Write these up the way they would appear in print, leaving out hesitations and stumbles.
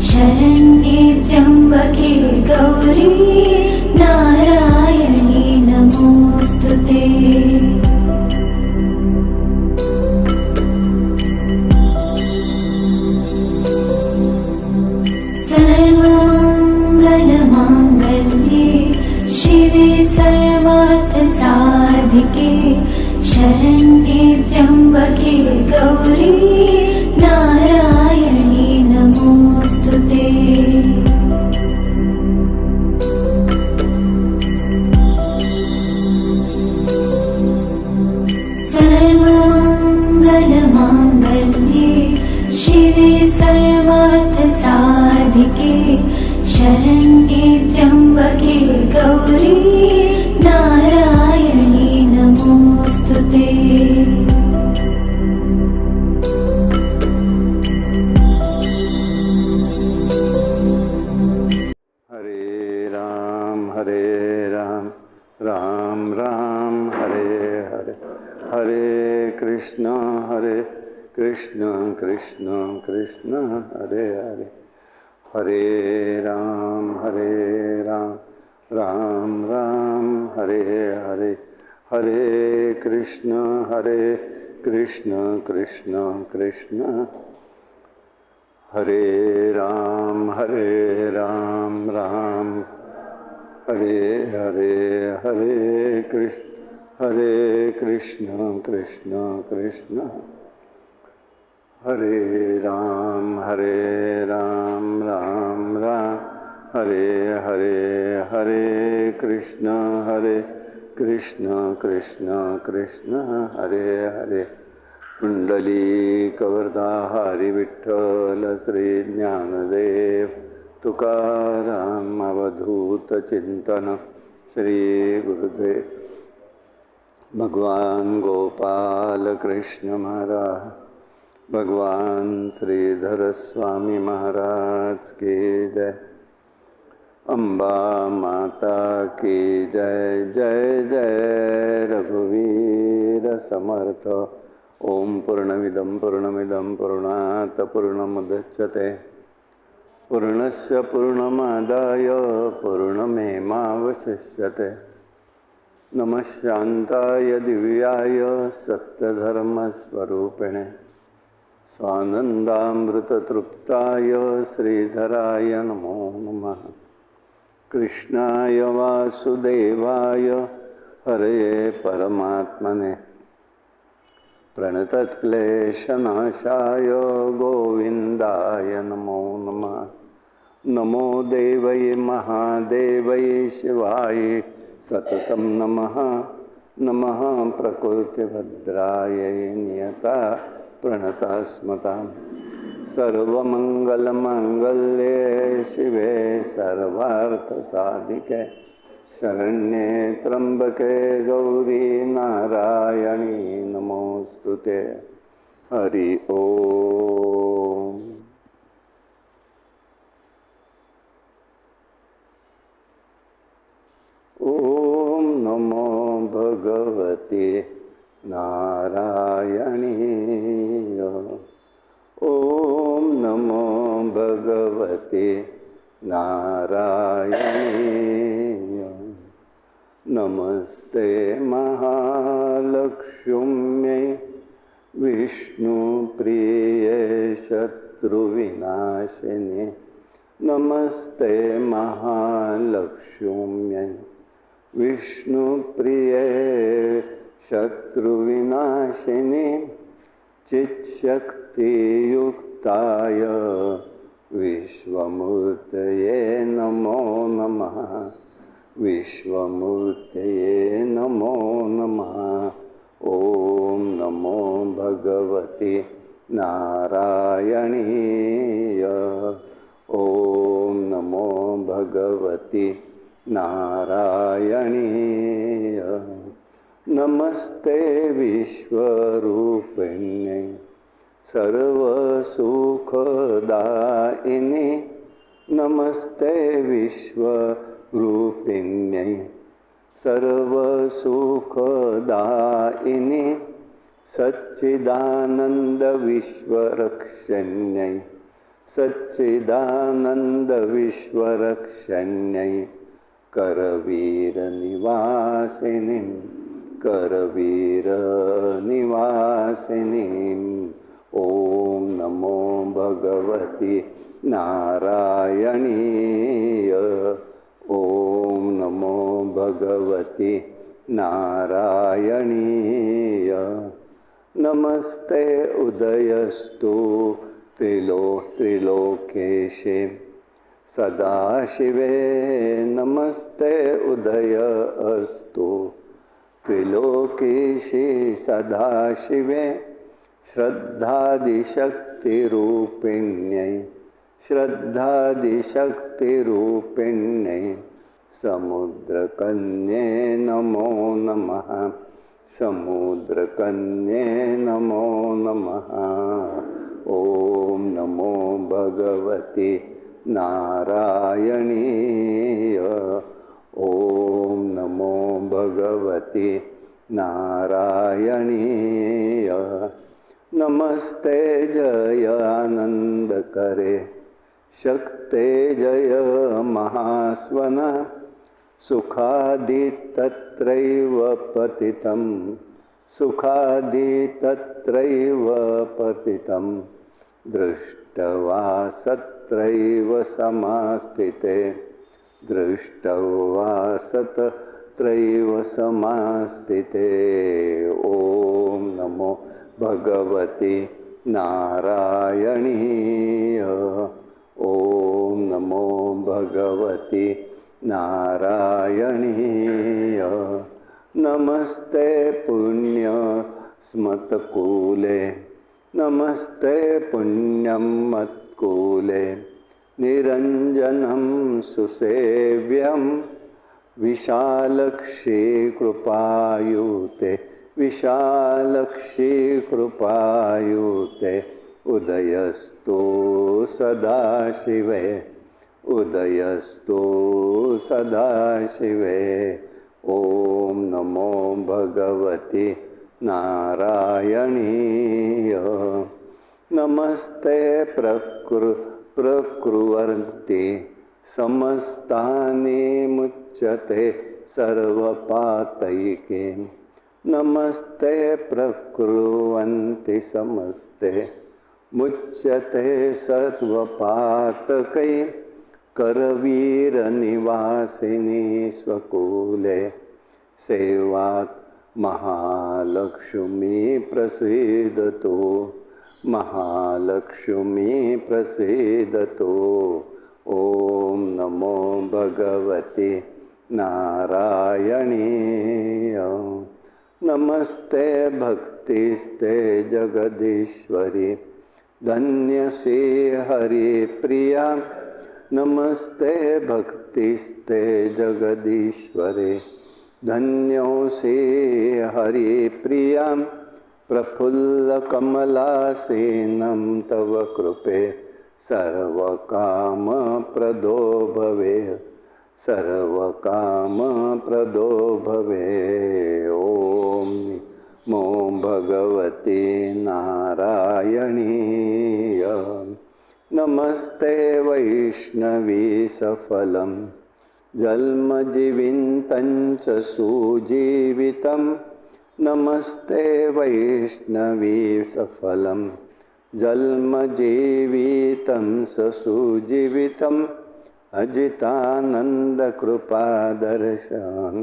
शरण्ये त्र्यम्बके गौरी नारायणी नमोऽस्तुते। सर्वमङ्गलमाङ्गल्ये शिवे सर्वार्थसाधिके शरण्ये त्र्यम्बके गौरी नारायणी नमोऽस्तुते। सर्वमङ्गलमाङ्गल्ये शिवे सर्वार्थसाधिके शरण्ये त्र्यम्बके गौरी नारायणी नमोऽस्तुते। हरे राम राम राम हरे हरे, हरे कृष्ण कृष्ण कृष्ण हरे हरे, हरे राम राम राम हरे हरे, हरे कृष्ण कृष्ण कृष्ण हरे राम राम हरे हरे, हरे कृष्ण कृष्ण कृष्ण हरे राम राम राम हरे हरे, हरे कृष्ण कृष्ण कृष्ण हरे हरे। पुंडलीकवरदा हरि विठ्ठल श्री ज्ञानदेव तुकाराम अवधूत चिंतन श्री गुरुदेव भगवान गोपाल कृष्ण महाराज, भगवान श्रीधर स्वामी महाराज की जय। अम्बा माता की जय, जय जय रघुवीर समर्थ। ओम पूर्णमिदं पूर्णात् पूर्णमुदच्यते पूर्णस्य पूर्णमादाय पूर्णमेवावशिष्यते। नमः शान्ताय दिव्याय सत्यधर्मस्वरूपिणे स्वानन्दामृततृप्ताय श्रीधराय नमो नमः। कृष्णाय वासुदेवाय हरे परमात्मने प्रणतक्लेशनाशाय गोविन्दाय नमो नमः। नमो देवये महादेवये शिवाय सततं नमः। नमः प्रकृतिभद्राय नियता प्रणतस्मतां। सर्वमङ्गलमाङ्गल्ये शिवे सर्वार्थसाधिके शरण्ये त्र्यम्बके गौरी नारायणी नमोस्तुते। हरि ओम। ओम नमो भगवते नारायणी। ओम नमो भगवते नारायणी। नमस्ते महालक्ष्म्यै विष्णुप्रिये शत्रुविनाशिने। नमस्ते महालक्ष्म्यै विष्णुप्रिये शत्रुविनाशिने। चित्शक्तियुक्ताय विश्वमूर्तये नमो नमः। विश्वमूर्तये नमो नमः। ओम नमो भगवते नारायणीय। ओम नमो भगवते नारायणीय। नमस्ते विश्वरूपिण्यै सर्वसुखदायिनी। नमस्ते विश्वरूपिण्यै सच्चिदानन्दविश्वरक्षण्यै करवीरनिवासिनीं करवीरनिवासिनीम् ॐ नमो भगवति नारायणीय ॐ नमो भगवति नारायणीय नमस्ते उदयस्तु त्रिलोकेशे सदाशिवे नमस्ते उदय अस्तु त्रिलोकेशे सदाशिवे श्रद्धादिशक्तिरूपिण्यै श्रद्धादिशक्तिरूपिण्यै समुद्रकन्ये नमो नमः समुद्रकन्ये नमो नमः ॐ नमो भगवति नारायणीय ॐ नमो भगवति नारायणीय नमस्ते जय आनन्दकरे शक्ते जय महास्वन सुखादि तत्रैव पतितं सुखादि तत्रैव पतितं दृष्ट्वा सत्रैव समास्थिते दृष्ट्वा सत्रैव समास्थिते ॐ नमो भगवति नारायणीय ॐ नमो भगवति नारायणीय नमस्ते पुण्य स्मत्कूले नमस्ते पुण्यं मत्कूले निरञ्जनं सुसेव्यं विशालक्षी कृपायुते विशालक्षी कृपायुते उदयस्तु सदाशिवे उदयस्तु सदाशिवे ॐ नमो भगवति नारायणीय नमस्ते प्रकुर्वन्ति समस्तानि मुच्यते सर्वपातैके नमस्ते प्रकुर्वन्ति समस्ते मुच्यते सर्वपातकै करवीरनिवासिनी स्वकूले सेवात् महालक्ष्मी प्रसीदतु महालक्ष्मी प्रसीदतु ॐ नमो भगवति नारायणीय नमस्ते भक्तिस्ते जगदीश्वरी धन्यसे हरिप्रिया नमस्ते भक्तिस्ते जगदीश्वरे धन्योऽसि हरिप्रिया प्रफुल्लकमलासेनं तव कृपे सर्वकामप्रदो भवे सर्वकामप्रदो भवे ॐ नमो भगवति नारायणीय नमस्ते वैष्णवी सफलं जन्मजीवितं च सुजीवितं नमस्ते वैष्णवी सफलं जन्मजीवितं स सुजीवितम् अजितानन्दकृपादर्शन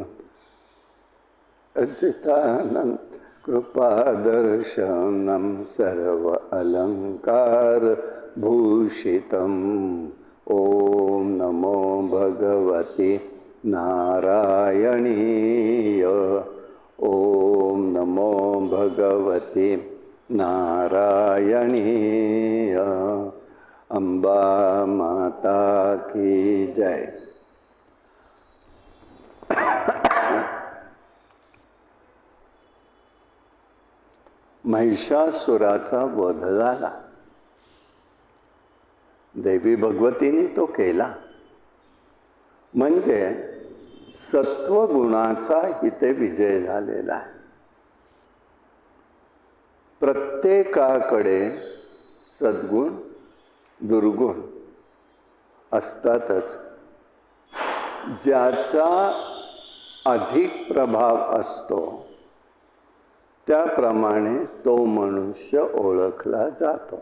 अजितानन्दकृपादर्शनं सर्व अलङ्कारभूषितम् ॐ नमो भगवति नारायणीय ॐ नमो भगवति नारायणीय अम्बा माता की जय। महिषासुराचा वध झाला। देवी भगवतीने तो केला, म्हणजे सत्वगुणाचा इथे विजय झालेला आहे। प्रत्येकाकडे सद्गुण दुर्गुण असतातच. ज्याचा अधिक प्रभाव असतो त्याप्रमाणे तो मनुष्य ओळखला जातो.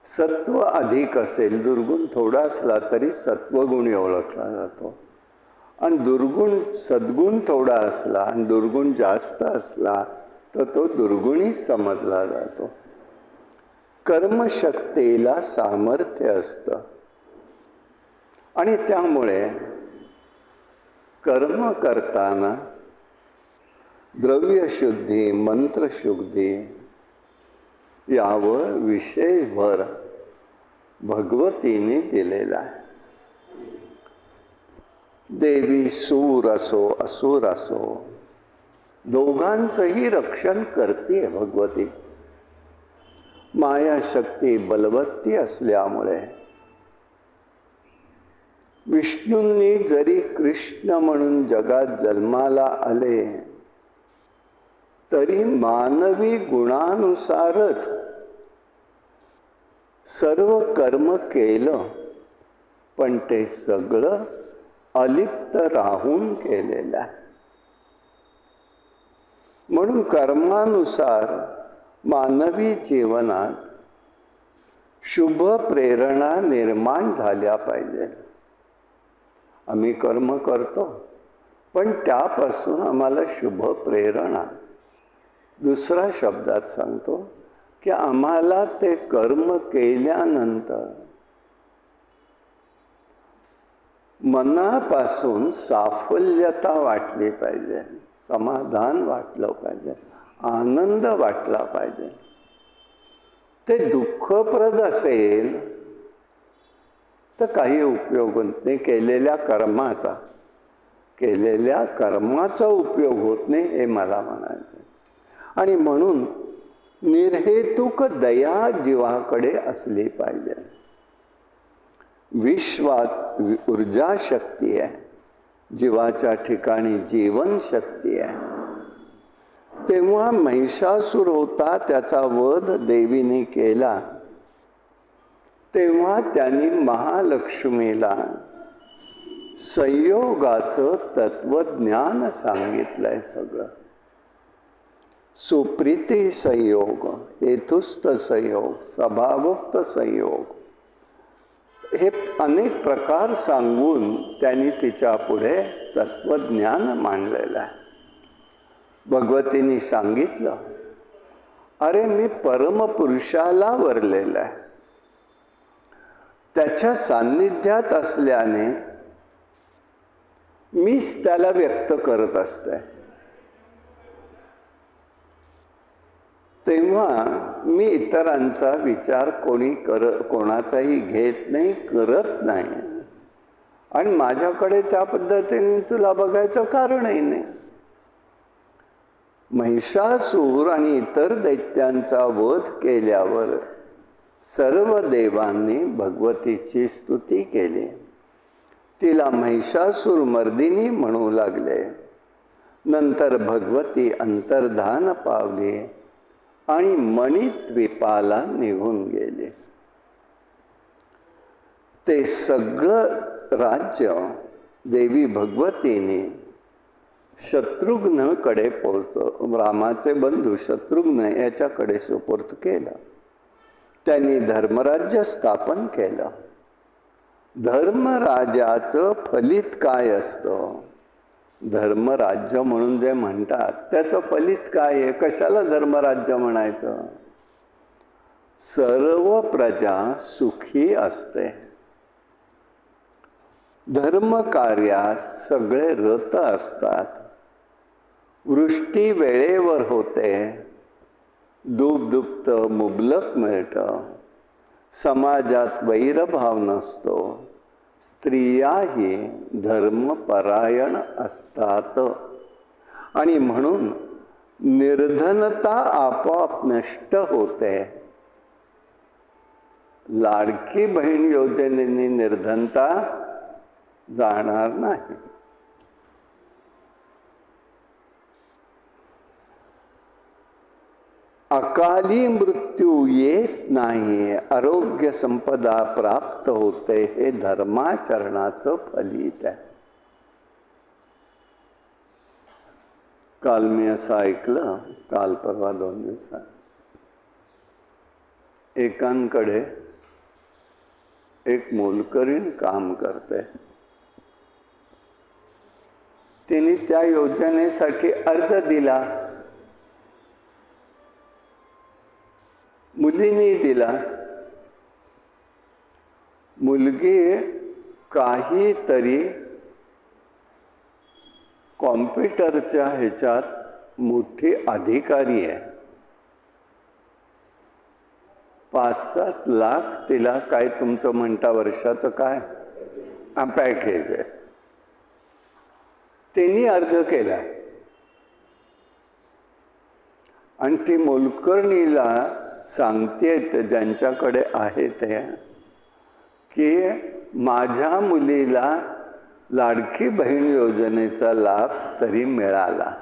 सत्व अधिक असेल, दुर्गुण थोडा असला तरी सत्वगुणी ओळखला जातो. आणि दुर्गुण सद्गुण थोडा असला आणि दुर्गुण जास्त असला तर तो दुर्गुणी समजला जातो. कर्मशक्तीला सामर्थ्य असतं आणि त्यामुळे कर्म करताना द्रव्यशुद्धी, मंत्रशुद्धी यावर विशेष भर भगवतीने दिलेला आहे. देवी सूर असो असुर असो दोघांचंही रक्षण करते भगवती. मायाशक्ती बलवत्ती असल्यामुळे विष्णूंनी जरी कृष्ण म्हणून जगात जन्माला आले तरी मानवी गुणानुसारच सर्व कर्म केलं, पण ते सगळं अलिप्त राहून केलेलं आहे. म्हणून कर्मानुसार मानवी जीवनात शुभ प्रेरणा निर्माण झाल्या पाहिजे. आम्ही कर्म करतो पण त्यापासून आम्हाला शुभ प्रेरणा, दुसऱ्या शब्दात सांगतो की आम्हाला ते कर्म केल्यानंतर मनापासून साफल्यता वाटली पाहिजे, समाधान वाटलं पाहिजे, आनंद वाटला पाहिजे. ते दुःखप्रद असेल तर काही उपयोग नाही. केलेल्या कर्माचा उपयोग होत नाही हे मला म्हणायचं. आणि म्हणून निर्हेतुक दया जीवाकडे असली पाहिजे. विश्वात ऊर्जा शक्ती आहे, जीवाच्या ठिकाणी जीवन शक्ती आहे. तेव्हा महिषासूर होता, त्याचा वध देवीने केला, तेव्हा त्यांनी महालक्ष्मीला संयोगाचं तत्वज्ञान सांगितलंय. सगळं सुप्रीती संयोग, हेतुस्थ संयोग, स्वभावोक्त संयोग हे अनेक प्रकार सांगून त्यांनी तिच्या पुढे तत्वज्ञान मांडलेलं आहे. भगवतीने सांगितलं, अरे मी परमपुरुषाला वरलेला आहे, त्याच्या सान्निध्यात असल्याने मीच त्याला व्यक्त करत असते. तेव्हा मी इतरांचा विचार कोणाचाही घेत नाही, करत नाही. आणि माझ्याकडे त्या पद्धतीने तुला बघायचं कारणही नाही. महिषासूर आणि इतर दैत्यांचा वध केल्यावर सर्व देवांनी भगवतीची स्तुती केली. तिला महिषासूर मर्दिनी म्हणू लागले. नंतर भगवती अंतर्धान पावली आणि मणिद्वीपाला निघून गेले. ते सगळं राज्य देवी भगवतीने शत्रुघ्नकडे रामाचे बंधू शत्रुघ्न याच्याकडे सुपूर्त केलं. त्यांनी धर्मराज्य स्थापन केलं. धर्मराजाचं फलित काय असतं? धर्मराज्य म्हणून जे म्हणतात त्याचं फलित काय आहे? कशाला धर्मराज्य म्हणायचं? सर्व प्रजा सुखी असते, धर्म कार्यात सगळे रत असतात, वृष्टी वेळेवर होते, दूध दुभतं मुबलक मिळतं, समाजात वैरभाव नसतो, स्त्रियाही धर्मपरायण असतात. आणि म्हणून निर्धनता आपोआप नष्ट होते. लाडकी बहीण योजनेने निर्धनता जाणार नाही. अकाली मृत्यू येत नाही, आरोग्य संपदा प्राप्त होते, हे धर्माचरणाचं फलित आहे. काल मी असं ऐकलं, काल परवा 2 दिवसात, एकांकडे एक मोलकरीण काम करते. तिने त्या योजनेसाठी अर्ज दिला, मुलीने दिला. मुलगी काहीतरी कॉम्प्युटरच्या ह्याच्यात मोठी अधिकारी आहे. 5-7 लाख तिला काय तुमचं म्हणता वर्षाचं काय पॅकेज आहे. त्यांनी अर्ज केला आणि ती मोलकर्णीला सांगते ज्यांच्याकडे आहे ते की माझ्या मुलीला लाडकी बहीण योजनेचा लाभ तरी मिळाला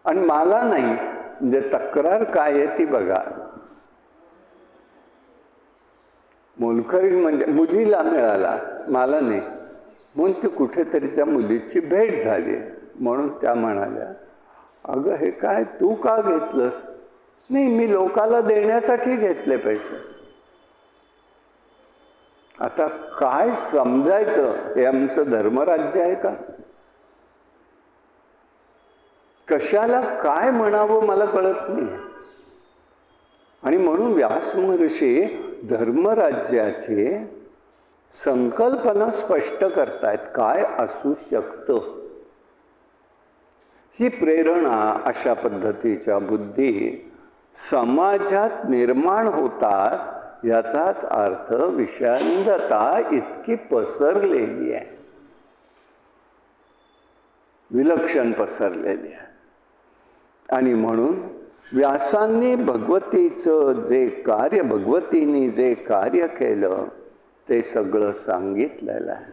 आणि मला नाही. म्हणजे तक्रार काय आहे ती बघा. मोलकरीण म्हणजे मुलीला मिळाला, मला नाही. म्हणून ती कुठेतरी त्या मुलीची भेट झाली. म्हणून त्या म्हणाल्या, अगं हे काय तू का घेतलंस? नाही, मी लोकाला देण्यासाठी घेतले पैसे. आता काय समजायचं? हे आमचं धर्मराज्य आहे का? कशाला काय म्हणावं मला कळत नाही. आणि म्हणून व्यास महर्षी धर्मराज्याची संकल्पना स्पष्ट करतायत, काय असू शकतं. ही प्रेरणा अशा पद्धतीच्या बुद्धी समाजात निर्माण होतात. याचाच अर्थ विषांतता इतकी पसरलेली आहे, विलक्षण पसरलेली आहे. आणि म्हणून व्यासांनी भगवतीचं जे कार्य, भगवतीने जे कार्य केलं ते सगळं सांगितलेलं आहे.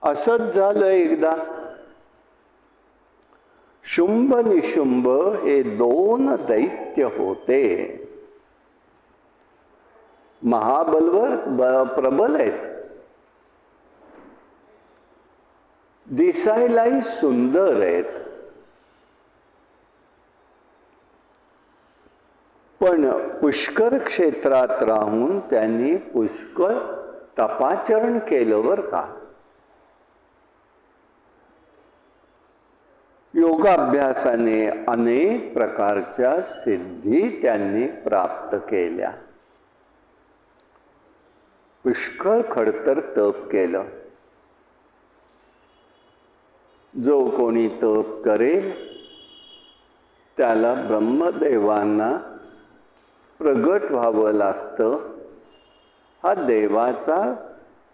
असंच झालं एकदा. शुंभ निशुंभ हे 2 दैत्य होते. महाबलवर प्रबल आहेत, दिसायलाही सुंदर आहेत, पण पुष्कर क्षेत्रात राहून त्यांनी पुष्कळ तपाचरण केलं बरं का. योगाभ्यासाने अनेक प्रकारच्या सिद्धी त्यांनी प्राप्त केल्या. पुष्कळ खडतर तप केलं. जो कोणी तप करेल त्याला ब्रह्मदेवांना प्रगट व्हावं लागतं. हा देवाचा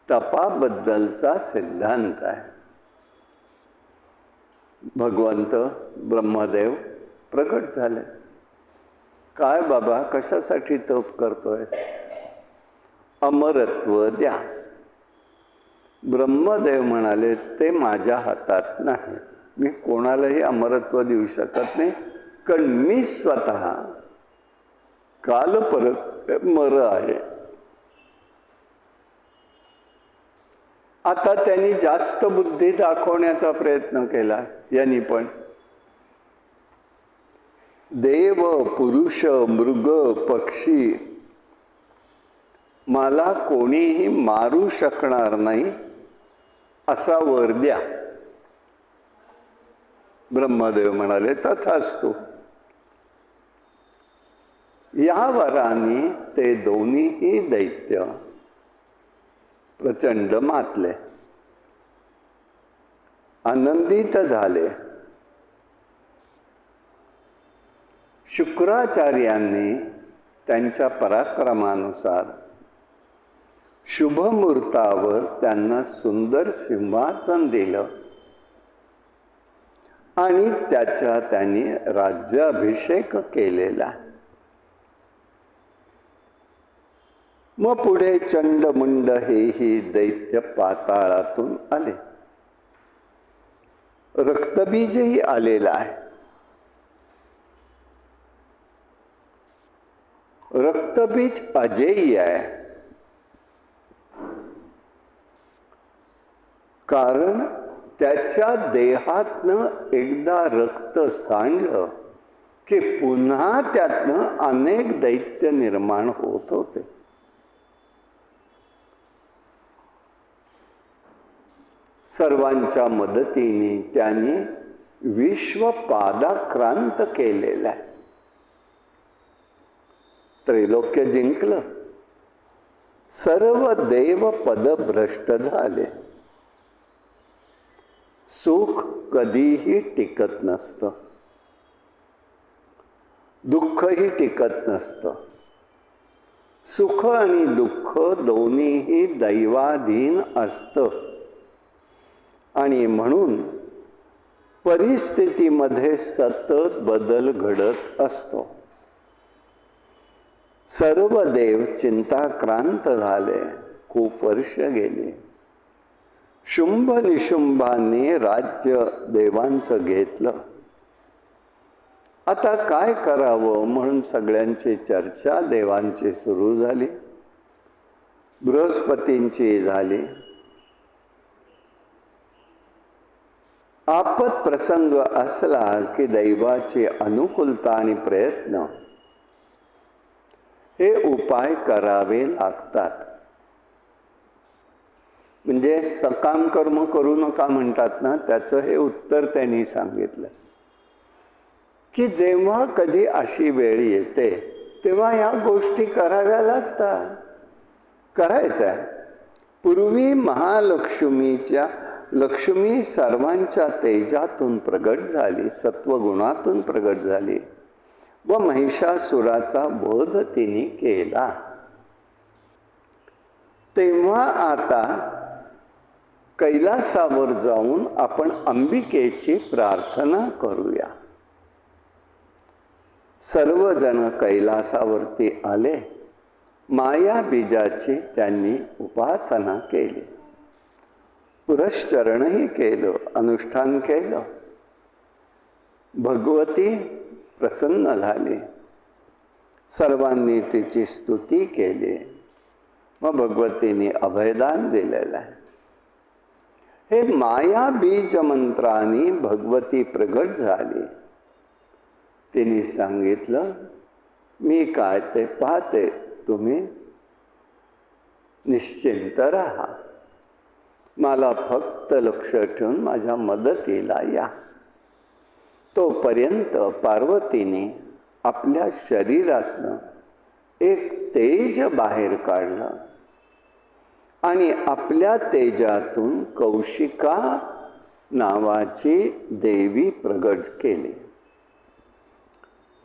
तपाबद्दलचा सिद्धांत आहे. भगवंत ब्रह्मदेव प्रगट झाले. काय बाबा, कशासाठी तप करतोय? अमरत्व द्या. ब्रह्मदेव म्हणाले, ते माझ्या हातात नाही. मी कोणालाही अमरत्व देऊ शकत नाही, कारण मी स्वतः काल परत मर आहे. आता त्यांनी जास्त बुद्धी दाखवण्याचा प्रयत्न केला. यांनी पण देव, पुरुष, मृग, पक्षी मला कोणीही मारू शकणार नाही असा वर द्या. ब्रह्मदेव म्हणाले, तथास्तु. या वराने ते दोन्हीही दैत्य प्रचंड मातले, आनंदित झाले. शुक्राचार्यांनी त्यांच्या पराक्रमानुसार शुभ मुहूर्तावर त्यांना सुंदर सिंहासन दिलं आणि त्याचा त्यांनी राज्याभिषेक केलेला. मग पुढे चंडमुंड हेही दैत्य पाताळातून आले. रक्तबीजही आलेला आहे. रक्तबीज अजेय आहे, कारण त्याच्या देहातनं एकदा रक्त सांडलं की पुन्हा त्यातनं अनेक दैत्य निर्माण होत होते. सर्वांच्या मदतीने त्यांनी विश्व पादाक्रांत केलेलं आहे. त्रैलोक्य जिंकलं, सर्व देव पदभ्रष्ट झाले. सुख कधीही टिकत नसतं, दुःखही टिकत नसतं. सुख आणि दुःख दोन्हीही दैवाधीन असतं आणि म्हणून परिस्थितीमध्ये सतत बदल घडत असतो. सर्व देव चिंताक्रांत झाले. खूप वर्ष गेली. शुंभ निशुंभांनी राज्य देवांचं घेतलं. आता काय करावं म्हणून सगळ्यांची चर्चा देवांची सुरू झाली. बृहस्पतींची झाली. आपत प्रसंग असला की दैवाची अनुकूलता आणि प्रयत्न हे उपाय करावे लागतात. म्हणजे सकाम कर्म करू नका म्हणतात ना, त्याचं हे उत्तर त्यांनी सांगितलं की जेव्हा कधी अशी वेळ येते तेव्हा ह्या गोष्टी कराव्या लागतात. करायच्या. पूर्वी लक्ष्मी सर्वांच्या तेजातून प्रगट झाली, सत्वगुणातून प्रगट झाली व महिषासुराचा वध तिने केला. तेव्हा आता कैलासावर जाऊन आपण अंबिकेची प्रार्थना करूया. सर्वजण कैलासावरती आले. माया बीजाची त्यांनी उपासना केली, पुरश्चरणही केलं, अनुष्ठान केलं. भगवती प्रसन्न झाली. सर्वांनी तिची स्तुती केली. मग भगवतीने अभयदान दिलेलं आहे. हे माया बीज मंत्राने भगवती प्रगट झाली. तिने सांगितलं, मी काय ते पाहते, तुम्ही निश्चिंत राहा. मला फक्त लक्ष ठेवून माझ्या मदतीला या. तोपर्यंत पार्वतीने आपल्या शरीरातनं एक तेज बाहेर काढलं आणि आपल्या तेजातून कौशिका नावाची देवी प्रगट केली.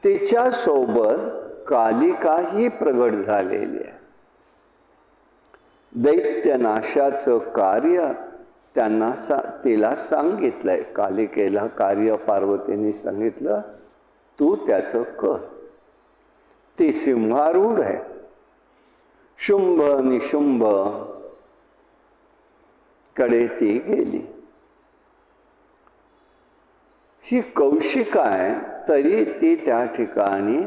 तिच्या सोबत कालिकाही प्रगट झालेली आहे. दैत्यनाशाचं कार्य तिला सांगितलंय. कालिकेला कार्य पार्वतीने सांगितलं, तू त्याचं कर. ती सिंहारूढ आहे. शुंभ निशुंभ कडे ती गेली. ही कौशिका आहे, तरी ती त्या ठिकाणी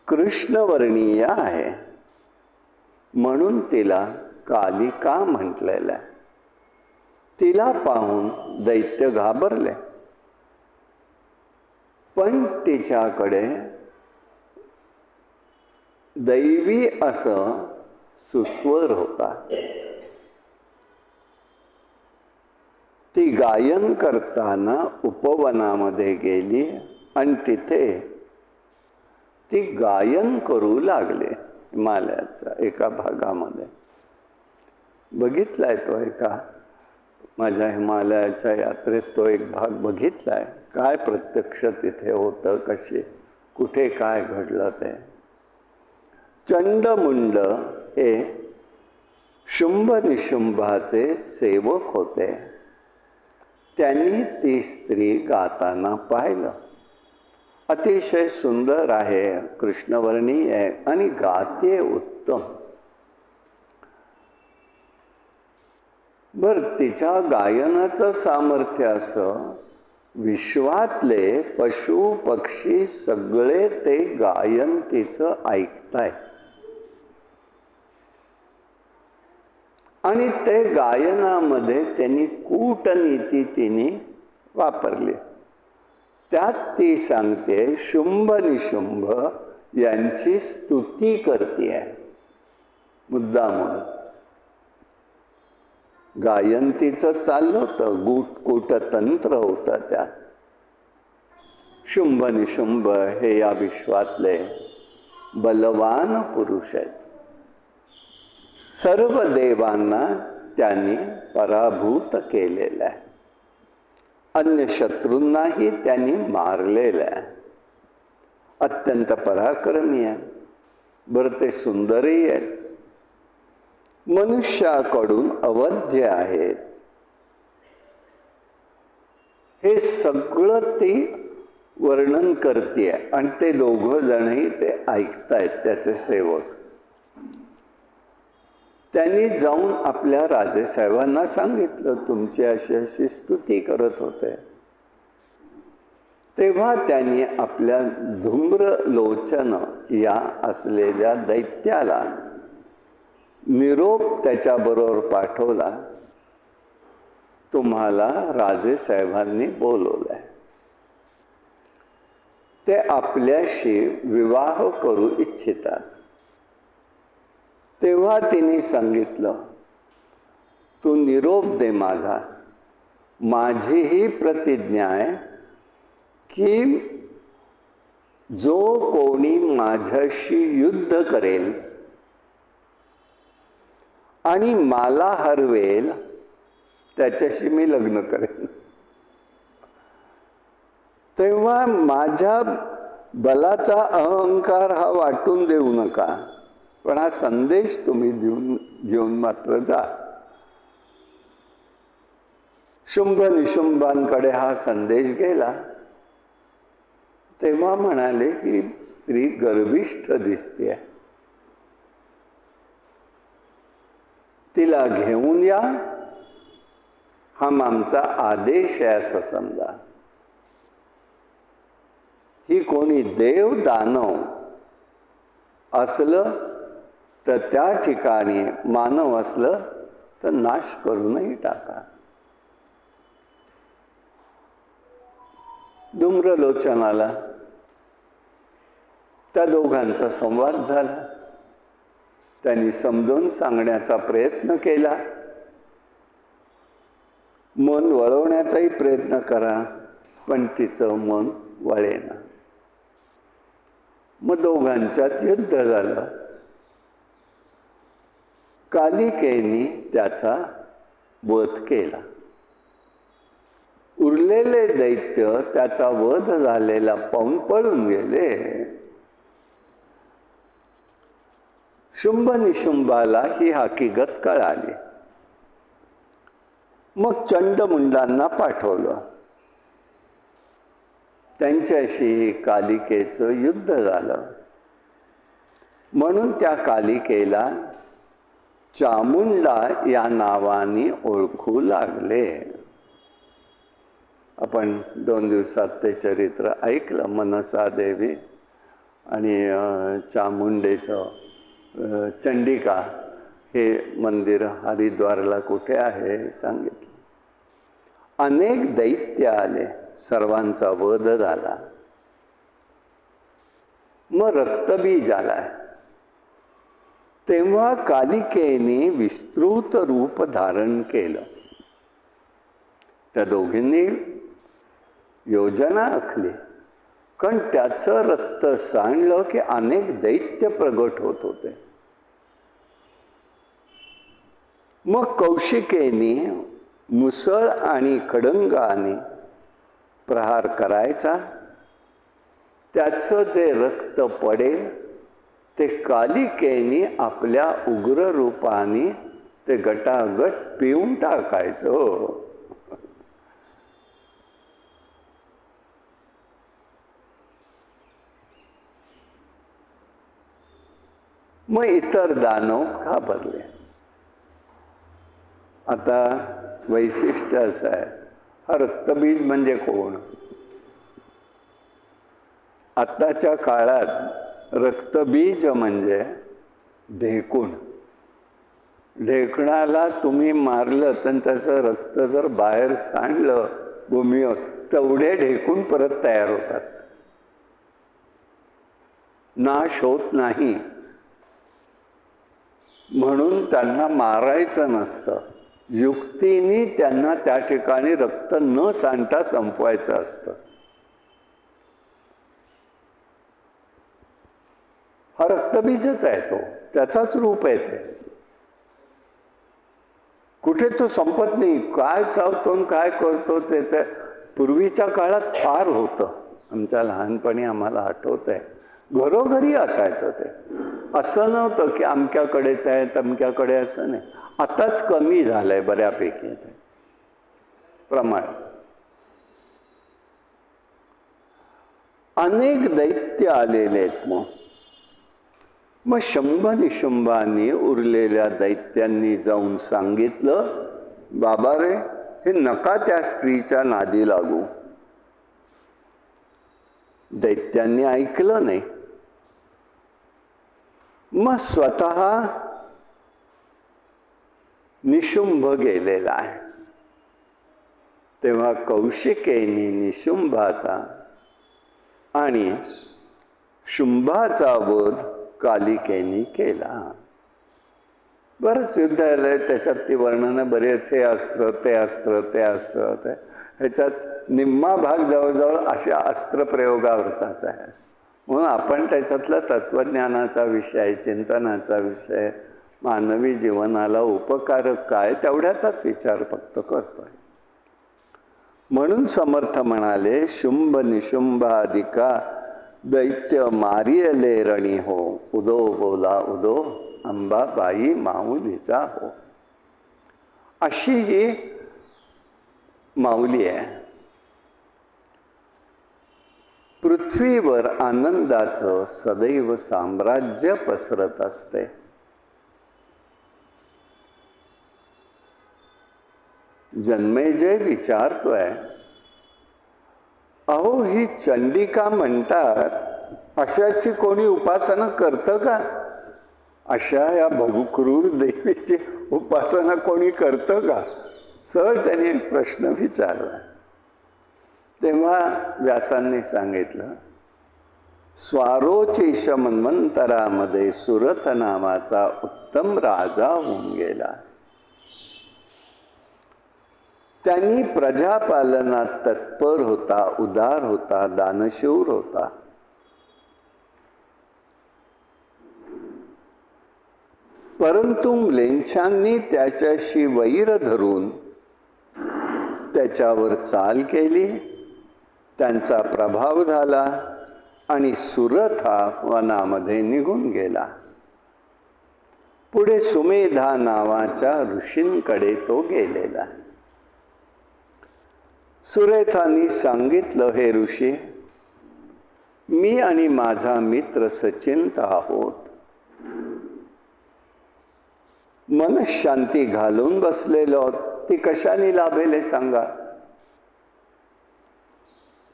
कृष्णवर्णीय आहे म्हणून तिला कालिका म्हटलेलं आहे. तिला पाहून दैत्य घाबरले, पण तिच्याकडे दैवी असं सुस्वर होता. ती गायन करताना उपवनामध्ये गेली आणि तिथे ती गायन करू लागले. हिमालयाच्या एका भागामध्ये बघितलाय तो, एका माझ्या हिमालयाच्या यात्रेत तो एक भाग बघितलाय. काय प्रत्यक्ष तिथे होतं, कसे कुठे काय घडलं ते. चंडमुंड हे शुंभ निशुंभाचे सेवक होते. त्यांनी ती स्त्री गाताना पाहिलं. अतिशय सुंदर आहे, कृष्णवर्णी आहे आणि गाते उत्तम. बर, तिच्या गायनाचं सामर्थ्य असं विश्वातले पशु पक्षी सगळे ते गायन तिचं ऐकताय आणि ते गायनामध्ये त्यांनी कूटनीती तिने वापरली. त्यात ती सांगते शुंभ निशुंभ यांची स्तुती करते मुद्दामून. गायन तिचं चाललं होतं, कूटतंत्र होतं त्यात. शुंभ निशुंभ हे या विश्वातले बलवान पुरुष आहेत. सर्व देवांना त्यांनी पराभूत केलेलं आहे. अन्य शत्रूंनाही त्यांनी मारलेलं आहे. अत्यंत पराक्रमी आहे. बरं ते सुंदरही आहेत. मनुष्याकडून अवध्य आहेत. हे सगळं ती वर्णन करते आणि ते दोघं जणही ते ऐकतायत त्याचे सेवक. त्यांनी जाऊन आपल्या राजेसाहेबांना सांगितलं तुमची अशी अशी स्तुती करत होते. तेव्हा त्यांनी आपल्या धूम्रलोचन या असलेल्या दैत्याला निरोप त्याच्याबरोबर पाठवला. तुम्हाला राजेसाहेबांनी बोलवलंय. ते आपल्याशी विवाह करू इच्छितात. तेव्हा तिने सांगितलं तू निरोप दे माझा. माझी ही प्रतिज्ञा आहे की जो कोणी माझ्याशी युद्ध करेल आणि मला हरवेल त्याच्याशी मी लग्न करेन. तेव्हा माझ्या बलाचा अहंकार हा वाटून देऊ नका, पण हा संदेश तुम्ही घेऊन मात्र जा. शुंभ निशुंभांकडे हा संदेश गेला. तेव्हा म्हणाले की स्त्री गर्विष्ठ दिसते, तिला घेऊन या. हा आमचा आदेश आहे असं समजा. ही कोणी देव दानव असलं तर त्या ठिकाणी मानव असलं तर नाश करूनही टाका. धूम्रलोचनाला त्या दोघांचा संवाद झाला. त्यांनी समजून सांगण्याचा प्रयत्न केला. मन वळवण्याचाही प्रयत्न करा, पण तिचं मन वळेना. मग दोघांच्यात युद्ध झालं. कालिकेने त्याचा वध केला. उरलेले दैत्य त्याचा वध झालेला पाहून पळून गेले. शुंभ निशुंभाला ही हकीकत कळाली. मग चंडमुंडांना पाठवलं. त्यांच्याशी कालिकेचं युद्ध झालं. म्हणून त्या कालिकेला चामुंडा या नावाने ओळखू लागले. आपण 2 दिवसात ते चरित्र ऐकलं. मनसा देवी आणि चामुंडेचं चंडिका हे मंदिर हरिद्वारला कुठे आहे सांगितलं. अनेक दैत्य आले, सर्वांचा वध झाला. मग रक्तबीज आलाय. तेव्हा कालिकेने विस्तृत रूप धारण केलं. त्या दोघींनी योजना आखली, कारण त्याचं रक्त सांडलं की अनेक दैत्य प्रगट होत होते. मग कौशिकेने मुसळ आणि खडंगाने प्रहार करायचा. त्याचं जे रक्त पडेल ते कालिकेने आपल्या उग्र रूपाने ते गटागट पिऊन टाकायचं. मग इतर दानव घाबरले. आता वैशिष्ट्य असं आहे, हा रक्तबीज म्हणजे कोण? आताच्या काळात रक्तबीज म्हणजे ढेकूण. ढेकणाला तुम्ही मारलं तर त्याचं रक्त जर बाहेर सांडलं भूमीवर, तेवढे ढेकूण परत तयार होतात, नाश होत नाही. म्हणून त्यांना मारायचं नसतं, युक्तीने त्यांना त्या ठिकाणी रक्त न सांडता संपवायचं असतं. हा रक्तबीजच आहे, तो त्याचाच रूप आहे. ते कुठे तो संपत नाही. काय चावतो काय करतो ते पूर्वीच्या काळात फार होतं. आमच्या लहानपणी आम्हाला आठवत आहे, घरोघरी असायचं ते. असं नव्हतं की अमक्याकडेच आहे तमक्याकडे, असं नाही. आताच कमी झालंय बऱ्यापैकी ते प्रमाण. अनेक दैत्य आलेले आहेत. मग शंभ निशुंभांनी उरलेल्या दैत्यांनी जाऊन सांगितलं, बाबा रे, हे नका त्या स्त्रीच्या नादी लागू. दैत्यांनी ऐकलं नाही. मग स्वतः निशुंभ गेलेला आहे. तेव्हा कौशिकेनी निशुंभाचा आणि शुंभाचा वध कालिकेनी केला. बरंच युद्ध आलंय, त्याच्यात ती वर्णनं बरेच, हे अस्त्र ते अस्त्र ते अस्त्र ते, ह्याच्यात निम्मा भाग जवळजवळ अशा अस्त्रप्रयोगावरचाच आहे. म्हणून आपण त्याच्यातला तत्त्वज्ञानाचा विषय, चिंतनाचा विषय, मानवी जीवनाला उपकारक काय, तेवढ्याचाच विचार फक्त करतोय. म्हणून समर्थ म्हणाले, शुंभ निशुंभादिका दैत्य मारियले रणी हो, उदो बोला उदो अंबाबाई माऊलीचा हो. अशी ही माऊली आहे. पृथ्वीवर आनंदाचं सदैव साम्राज्य पसरत असते. जन्मेजय विचारतोय, अहो ही चंडिका म्हणतात, अशाची कोणी उपासना करतं का? अशा या भगुक्रूर देवीची उपासना कोणी करतं का? सरळ त्यांनी एक प्रश्न विचारला. तेव्हा व्यासांनी सांगितलं, स्वारोचेश मन्वंतरामध्ये सुरथ नावाचा उत्तम राजा होऊन गेला. त्यांनी प्रजापालनात तत्पर होता, उदार होता, दानशूर होता. परंतु म्लेच्छांनी त्याच्याशी वैर धरून त्याच्यावर चाल केली, त्यांचा प्रभाव झाला आणि सुरथ हा वनामध्ये निघून गेला. पुढे सुमेधा नावाच्या ऋषींकडे तो गेलेला. सुरेथांनी सांगितलं, हे ऋषी, मी आणि माझा मित्र सचिंत आहोत. मनशांती घालून बसलेलो आहोत, ती कशाने लाभेल सांगा?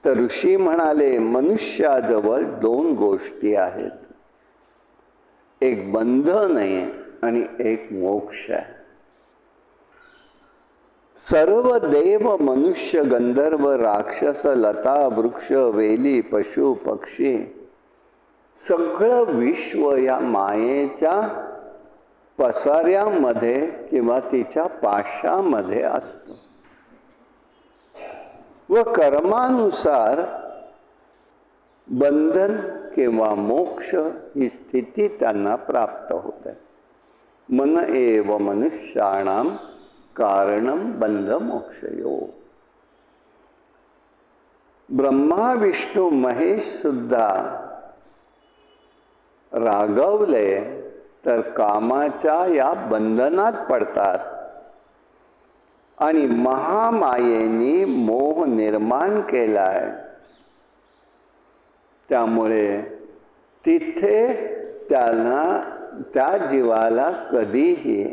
तर ऋषी म्हणाले, मनुष्याजवळ दोन गोष्टी आहेत, एक बंधन आहे आणि एक मोक्ष आहे. सर्व देव मनुष्य गंधर्व राक्षस लता वृक्ष वेली पशु पक्षी सगळं विश्व या मायेच्या पसाऱ्यामध्ये किंवा तिच्या पाशामध्ये असतं व कर्मानुसार बंधन किंवा मोक्ष ही स्थिती त्यांना प्राप्त होते. मन एव मनुष्याणाम कारणम बंध मोक्षयो. ब्रह्मा विष्णू महेश सुद्धा रागवले तर कामाच्या या बंधनात पडतात आणि महामायेने मोह निर्माण केलाय. त्यामुळे तिथे त्यांना त्या जीवाला कधीही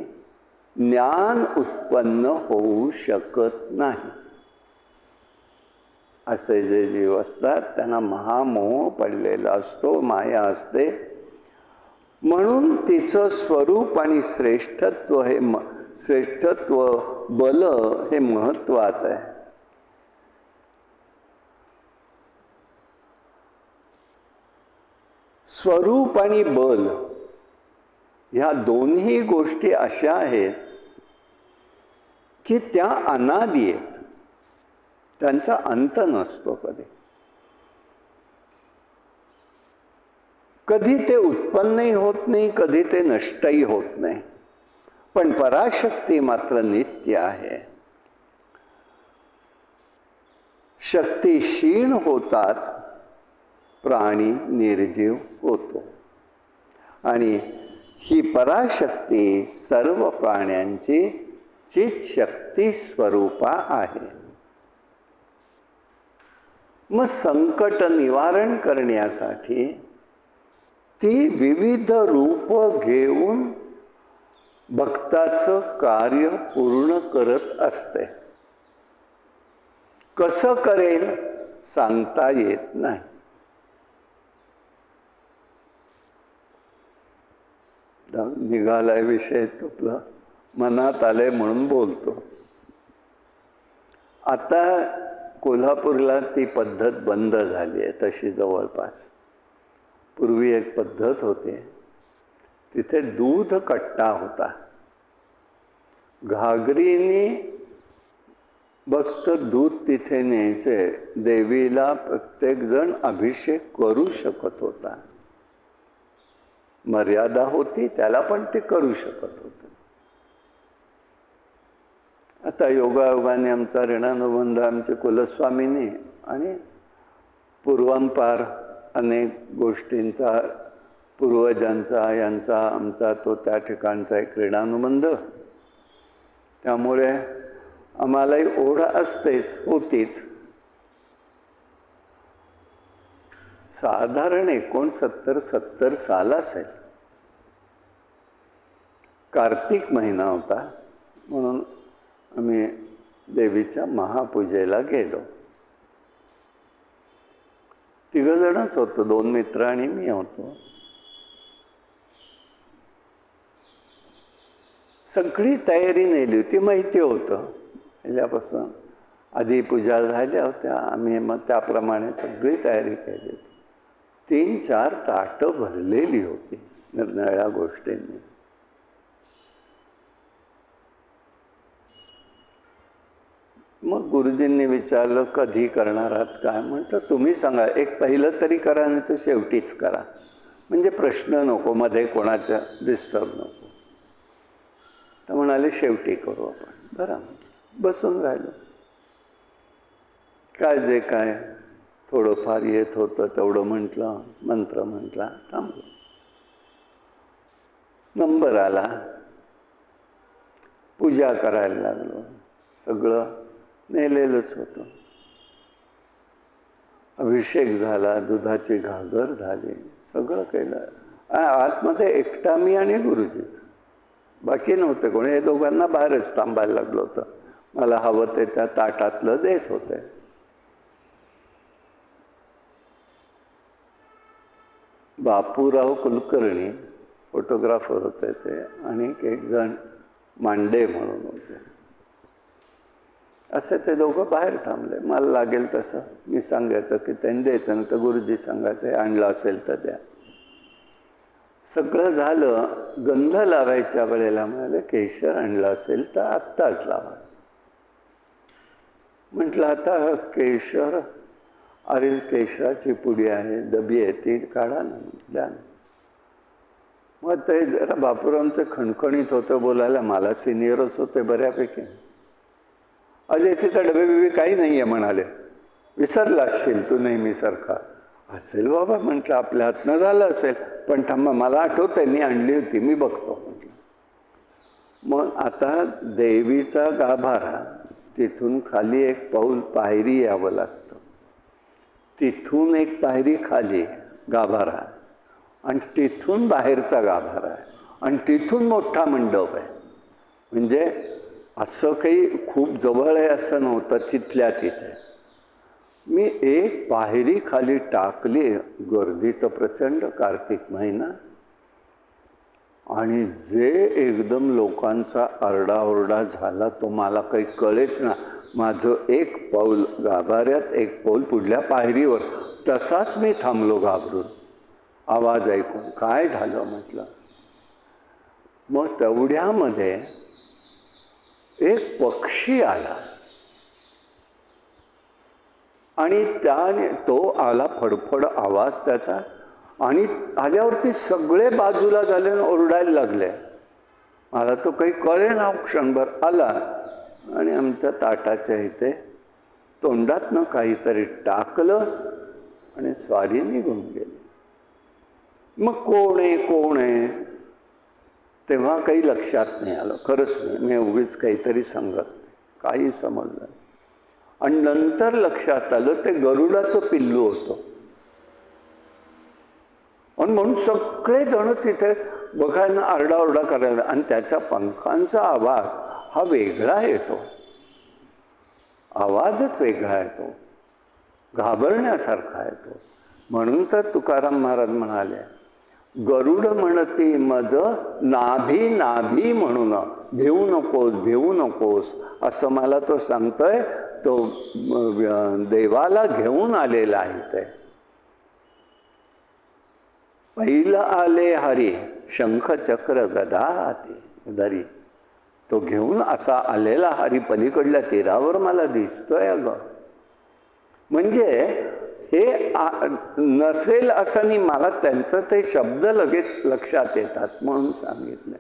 ज्ञान उत्पन्न होऊ शकत नाही. असे जे जीव असतात त्यांना महामोह पडलेला असतो, माया असते. म्हणून तिचं स्वरूप आणि श्रेष्ठत्व बल हे महत्वाचं आहे. स्वरूप आणि बल ह्या दोन्ही गोष्टी अशा आहेत की त्या अनादी आहेत, त्यांचा अंत नसतो. कधी ते उत्पन्नही होत नाही, कधी ते नष्टही होत नाही. पण पराशक्ती मात्र नित्य आहे. शक्ती क्षीण होताच प्राणी निर्जीव होतो आणि ही पराशक्ती सर्व प्राण्यांची चित शक्ती स्वरूपा आहे. मग संकट निवारण करण्यासाठी ती विविध रूप घेऊन भक्ताचं कार्य पूर्ण करत असते. कसं करेल सांगता येत नाही. निघालाय विषय तुपला, मनात आले म्हणून बोलतो. आता कोल्हापूरला ती पद्धत बंद झाली आहे तशी जवळपास. पूर्वी एक पद्धत होती, तिथे दूध कट्टा होता. घागरीने भक्त दूध तिथे न्यायचे. देवीला प्रत्येक जण अभिषेक करू शकत होता. मर्यादा होती त्याला, पण ते करू शकत होते. आता योगायोगाने आमचा ऋणानुबंध आमचे कुलस्वामींनी आणि पूर्वांपार अनेक गोष्टींचा, पूर्वजांचा, यांचा आमचा तो त्या ठिकाणचा एक ऋणानुबंध. त्यामुळे आम्हालाही ओढ असतेच, होतीच. साधारण 69-70 साल असेल. कार्तिक महिना होता म्हणून आम्ही देवीच्या महापूजेला गेलो. 3 जणच होतो, 2 मित्र आणि मी होतो. सगळी तयारी नेली होती, माहिती होतं पहिल्यापासून. आधी पूजा झाल्या होत्या, आम्ही मग त्याप्रमाणे सगळी तयारी केली होती. 3-4 ताटं भरलेली होती निरनिराळ्या गोष्टींनी. मग गुरुजींनी विचारलं कधी करणार आहात काय. म्हटलं तुम्ही सांगा, एक पहिलं तरी करा, नाही तर शेवटीच करा, म्हणजे प्रश्न नको, मध्ये कोणाचा डिस्टर्ब नको. तर म्हणाले शेवटी करू आपण. बरं, बसून राहिलो. काय जे काय थोडंफार येत होतं तेवढं म्हटलं, मंत्र म्हटला, थांबलो. नंबर आला, पूजा करायला लागलो. सगळं नेलेलंच होतं. अभिषेक झाला, दुधाची घागर झाली, सगळं केलं. आतमध्ये एकटा मी आणि गुरुजीच, बाकी नव्हते कोणी. हे दोघांना बाहेरच थांबायला लागलं होतं. मला हवं ते त्या ताटातलं देत होते. बापूराव कुलकर्णी फोटोग्राफर होते ते, आणि एक जण मांडे म्हणून होते. असे ते दोघं बाहेर थांबले. मला लागेल तसं मी सांगायचं की त्यांनी द्यायचं, नाही तर गुरुजी सांगायचं आणलं असेल तर द्या. सगळं झालं. गंध लावायच्या वेळेला म्हणाले केशर आणलं असेल तर आत्ताच लावा. म्हटलं आता केशर, अरे केशराची पुडी आहे, डबी आहे, ती काढा ना, द्या ना. मग ते जरा बापूरावांचं खणखणीत होतं बोलायला. मला सिनियरच होते बऱ्यापैकी. अजय तिथं डबे बिबे काही नाही आहे म्हणाले. विसरला असशील तू नेहमीसारखा. असेल बाबा म्हटलं, आपल्या हातनं झालं असेल, पण थांबा मला आठवतंय मी आणली होती, मी बघतो म्हटलं. मग आता देवीचा गाभारा, तिथून खाली एक पाऊल पायरी यावं लागतं. तिथून एक पायरी खाली गाभारा, आणि तिथून बाहेरचा गाभारा आहे, आणि तिथून मोठा मंडप आहे. म्हणजे असं काही खूप जवळ आहे असं नव्हतं, तिथल्या तिथे. मी एक पायरी खाली टाकली, गर्दी तर प्रचंड, कार्तिक महिना, आणि जे एकदम लोकांचा आरडाओरडा झाला तो मला काही कळेच ना. माझं एक पाऊल गाभाऱ्यात, एक पाऊल पुढल्या पायरीवर, तसाच मी थांबलो घाबरून. आवाज ऐकून काय झालं म्हटलं. मग तेवढ्यामध्ये एक पक्षी आला आणि त्याने तो आला, फडफड आवाज त्याचा, आणि आल्यावरती सगळे बाजूला झाले आणि ओरडायला लागले. मला तो काही कळे ना, क्षणभर आला आणि आमच्या ताटाच्या इथे तोंडातनं काहीतरी टाकलं आणि स्वारी निघून गेली. मग कोण आहे कोण आहे तेव्हा काही लक्षात नाही आलं, खरंच नाही. मी उगीच काहीतरी सांगत नाही, काही समजलं. आणि नंतर लक्षात आलं ते गरुडाचं पिल्लू होतं. आणि म्हणून सगळे जण तिथे बघायला आरडाओरडा करायला, आणि त्याच्या पंखांचा आवाज हा वेगळा येतो, आवाजच वेगळा येतो, घाबरण्यासारखा येतो. म्हणून तर तुकाराम महाराज म्हणाले, गरुड म्हणती मज नाभी नाभी म्हणून, भिवू नकोस भिवू नकोस, असं मला तो सांगतोय. तो देवाला घेऊन आलेला आहे. ते पहिलं आले हरी, शंख चक्र गदा हाती धरी. तो घेऊन असा आलेला हरी पलीकडल्या तीरावर मला दिसतोय. अगं म्हणजे हे नसेल असं नाही, मला त्यांचं ते शब्द लगेच लक्षात येतात म्हणून सांगितलं.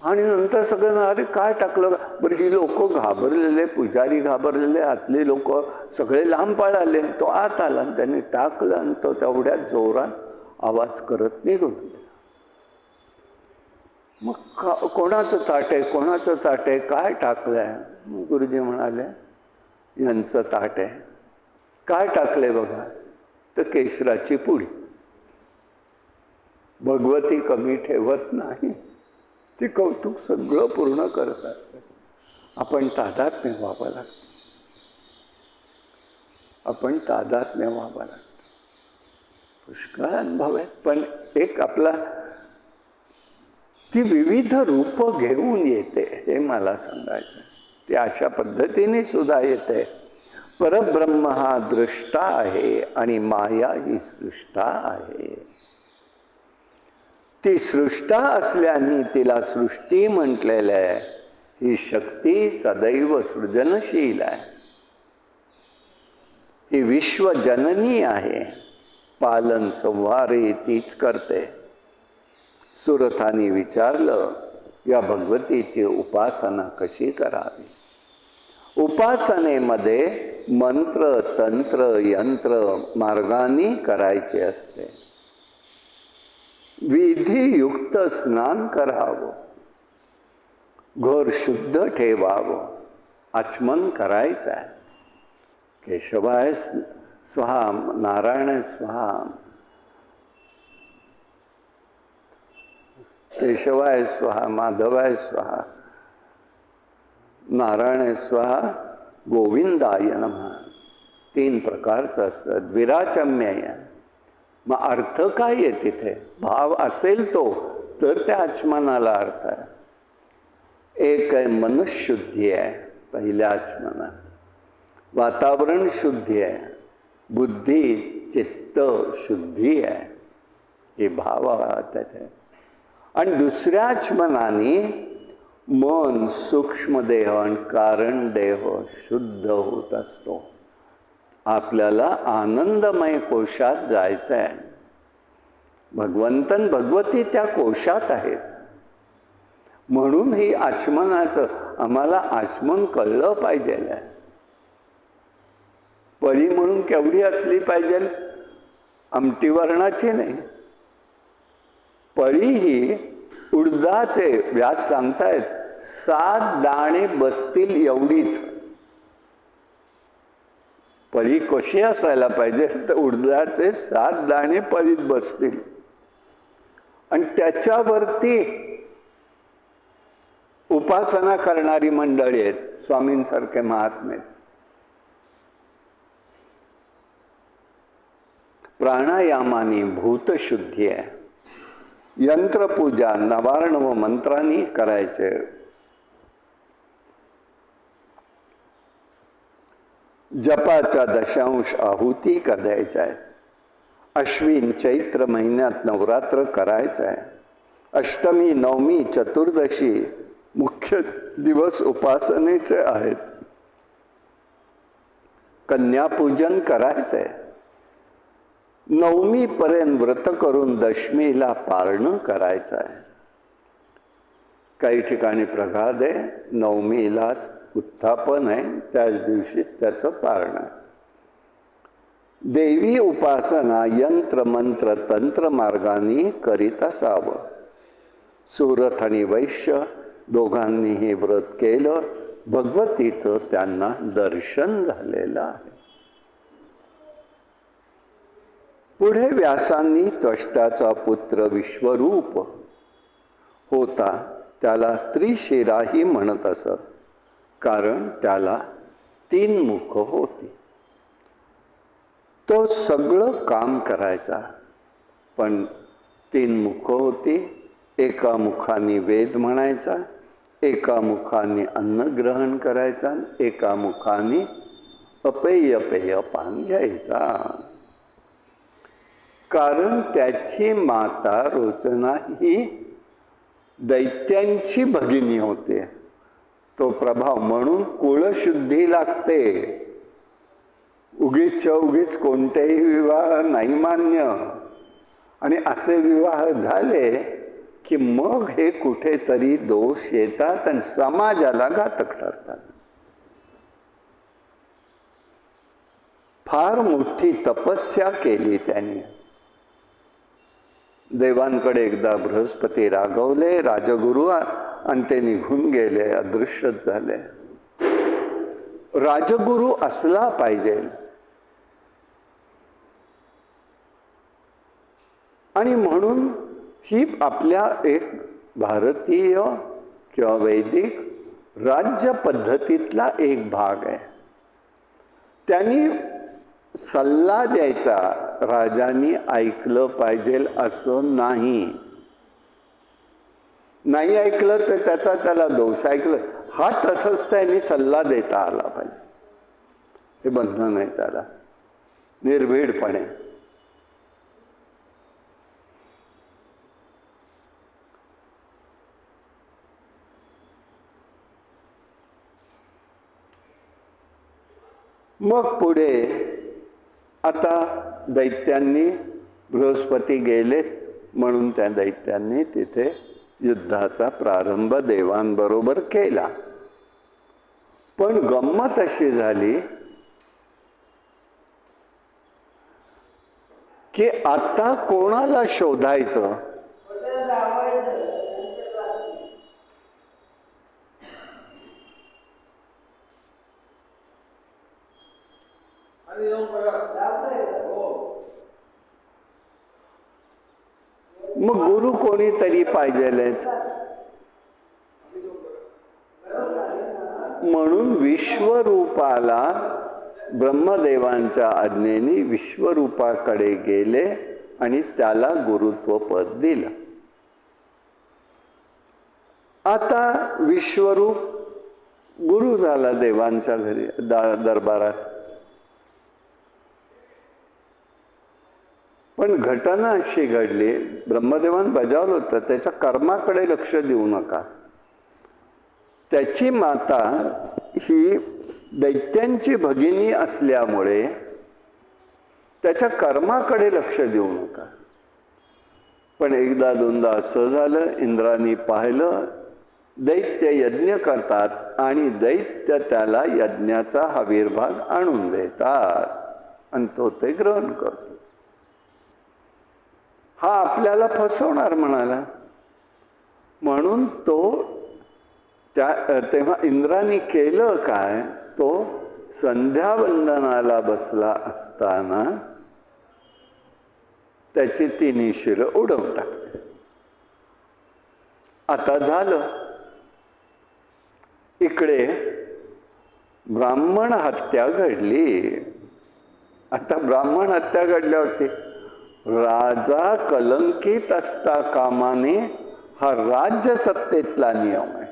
आणि नंतर सगळं अरे काय टाकलं बरं. ही लोक घाबरलेले, पुजारी घाबरलेले, आतले लोक सगळे लांब पळाले. तो आत आला आणि त्याने टाकलं आणि तो तेवढ्यात जोरात आवाज करत निघून गेला. मग कोणाचं ताट आहे, कोणाचं ताट आहे, काय टाकलंय. गुरुजी म्हणाले यांचं ताट आहे. काय टाकलंय बघा, तर केशराची पुडी. भगवती कमी ठेवत नाही, ती कौतुक सगळं पूर्ण करत असते. आपण तादात्म्य व्हावं लागतं, आपण तादात्म्य व्हावं लागतं. पुष्कळ अनुभव आहेत, पण एक आपला ती विविध रूप घेऊन येते हे मला सांगायचं. ती अशा पद्धतीने सुद्धा येते. परब्रह्म हा दृष्टा आहे आणि माया ही सृष्टा आहे. ती सृष्टा असल्याने तिला सृष्टी म्हटलेलं आहे. ही शक्ती सदैव सृजनशील आहे. ही विश्वजननी आहे. पालन संहारही तीच करते. सुरथाने विचारलं या भगवतीची उपासना कशी करावी. उपासनेमध्ये मंत्र तंत्र यंत्र मार्गाने करायचे असते. विधियुक्त स्नान करावं, घर शुद्ध ठेवावं, आचमन करायचं आहे. केशवाय स्वाहा, नारायण स्वाहा, केशवाय स्वाहा, माधवाय स्वाहा, नारायण स्वाहा, गोविंदाय नमः. 3 प्रकारचं असतं. द्विराचम्य. मग अर्थ काय आहे तिथे, भाव असेल तो तर त्या आचमनाला अर्थ आहे. एक आहे मनशुद्धी आहे पहिल्या आचमनात, वातावरण शुद्धी आहे, बुद्धी चित्त शुद्धी आहे, हे भाव त्याचे. आणि दुसऱ्या आचमनाने मन सूक्ष्म देह आणि कारण देह शुद्ध होत असतो. आपल्याला आनंदमय कोशात जायचं आहे. भगवंतन भगवती त्या कोशात आहेत. म्हणून ही आचमनाचं आम्हाला आचमन कळलं पाहिजे. पळी म्हणून केवढी असली पाहिजे, आमटी वर्णाची नाही. पळी ही उडदाचे, व्यास सांगतायत 7 दाणे बसतील एवढीच. पळी कशी असायला पाहिजे तर उडदाचे 7 दाणे पळीत बसतील. आणि त्याच्यावरती उपासना करणारी मंडळी आहेत, स्वामींसारखे महात्मे. प्राणायामानी भूतशुद्धी आहे. यंत्रपूजा नवार्ण व मंत्रांनी करायचे. जपाच्या दशांश आहुती द्यायच्या आहेत. अश्विन चैत्र महिन्यात नवरात्र करायचं आहे. अष्टमी नवमी चतुर्दशी मुख्य दिवस उपासनेचे आहेत. कन्यापूजन करायचंय. नवमी पर्यंत व्रत करून दशमीला पारणं करायचं आहे. काही ठिकाणी प्रघात आहे, नवमीलाच उत्थापन आहे, त्याच दिवशी त्याचं पारण आहे. देवी उपासना यंत्र मंत्र तंत्र मार्गाने करीत असावं. सुरथ आणि वैश्य दोघांनीही व्रत केलं. भगवतीचं त्यांना दर्शन झालेलं आहे. पुढे व्यासांनी त्वष्टाचा पुत्र विश्वरूप होता त्याला त्रिशिराही म्हणत असत, कारण त्याला 3 मुख होती. तो सगळं काम करायचा, पण 3 मुख होती. एका मुखाने वेद म्हणायचा, एका मुखाने अन्न ग्रहण करायचा, एका मुखाने अपेय पान घ्यायचा. कारण त्याची माता रोचना ही दैत्यांची भगिनी होते. तो प्रभाव म्हणून कुळशुद्धी लागते. उगीचच्या उगीच कोणतेही विवाह नाही मान्य. आणि असे विवाह झाले की मग हे कुठेतरी दोष येतात आणि समाजाला घातक ठरतात. फार मोठी तपस्या केली त्यांनी. देवांकडे एकदा बृहस्पती रागवले, राजगुरु, आणि ते निघून गेले, अदृश्यच झाले. राजगुरु असला पाहिजे. आणि म्हणून ही आपल्या एक भारतीय किंवा वैदिक राज्य पद्धतीतला एक भाग आहे. त्यांनी सल्ला द्यायचा, राजांनी ऐकलं पाहिजे असं नाही. नाही ऐकलं तर त्याला दोष. ऐकलं हा तथच त्यांनी सल्ला देता आला पाहिजे. हे बंधन आहे त्याला निर्भीडपणे. मग पुढे आता दैत्यांनी, बृहस्पती गेलेत म्हणून त्या दैत्यांनी तिथे युद्धाचा प्रारंभ देवांबरोबर केला. पण गंमत अशी झाली की आता कोणाला शोधायचं? मग गुरु कोणीतरी पाहिजेलेत. म्हणून विश्वरूपाला ब्रह्मदेवांच्या आज्ञेने विश्वरूपाकडे गेले आणि त्याला गुरुत्व पद दिलं. आता विश्वरूप गुरु झाला देवांच्या घरी दरबारात. पण घटना अशी घडली, ब्रह्मदेवान बजावलं होतं त्याच्या कर्माकडे लक्ष देऊ नका. त्याची माता ही दैत्यांची भगिनी असल्यामुळे त्याच्या कर्माकडे लक्ष देऊ नका. पण एकदा दोनदा असं झालं, इंद्राने पाहिलं दैत्य यज्ञ करतात आणि दैत्य त्याला यज्ञाचा आविर्भाग आणून देतात आणि तो ते ग्रहण करतो. हा आपल्याला फसवणार म्हणाला. म्हणून तो तेव्हा इंद्राने केलं काय, तो संध्यावंदनाला बसला असताना त्याची 3 शिरं उडवून टाकली. आता झालं, इकडे ब्राह्मण हत्या घडली. आता ब्राह्मण हत्या घडल्यावरती राजा कलंकित असता कामा नये हा राज्य सत्तेतला नियम आहे.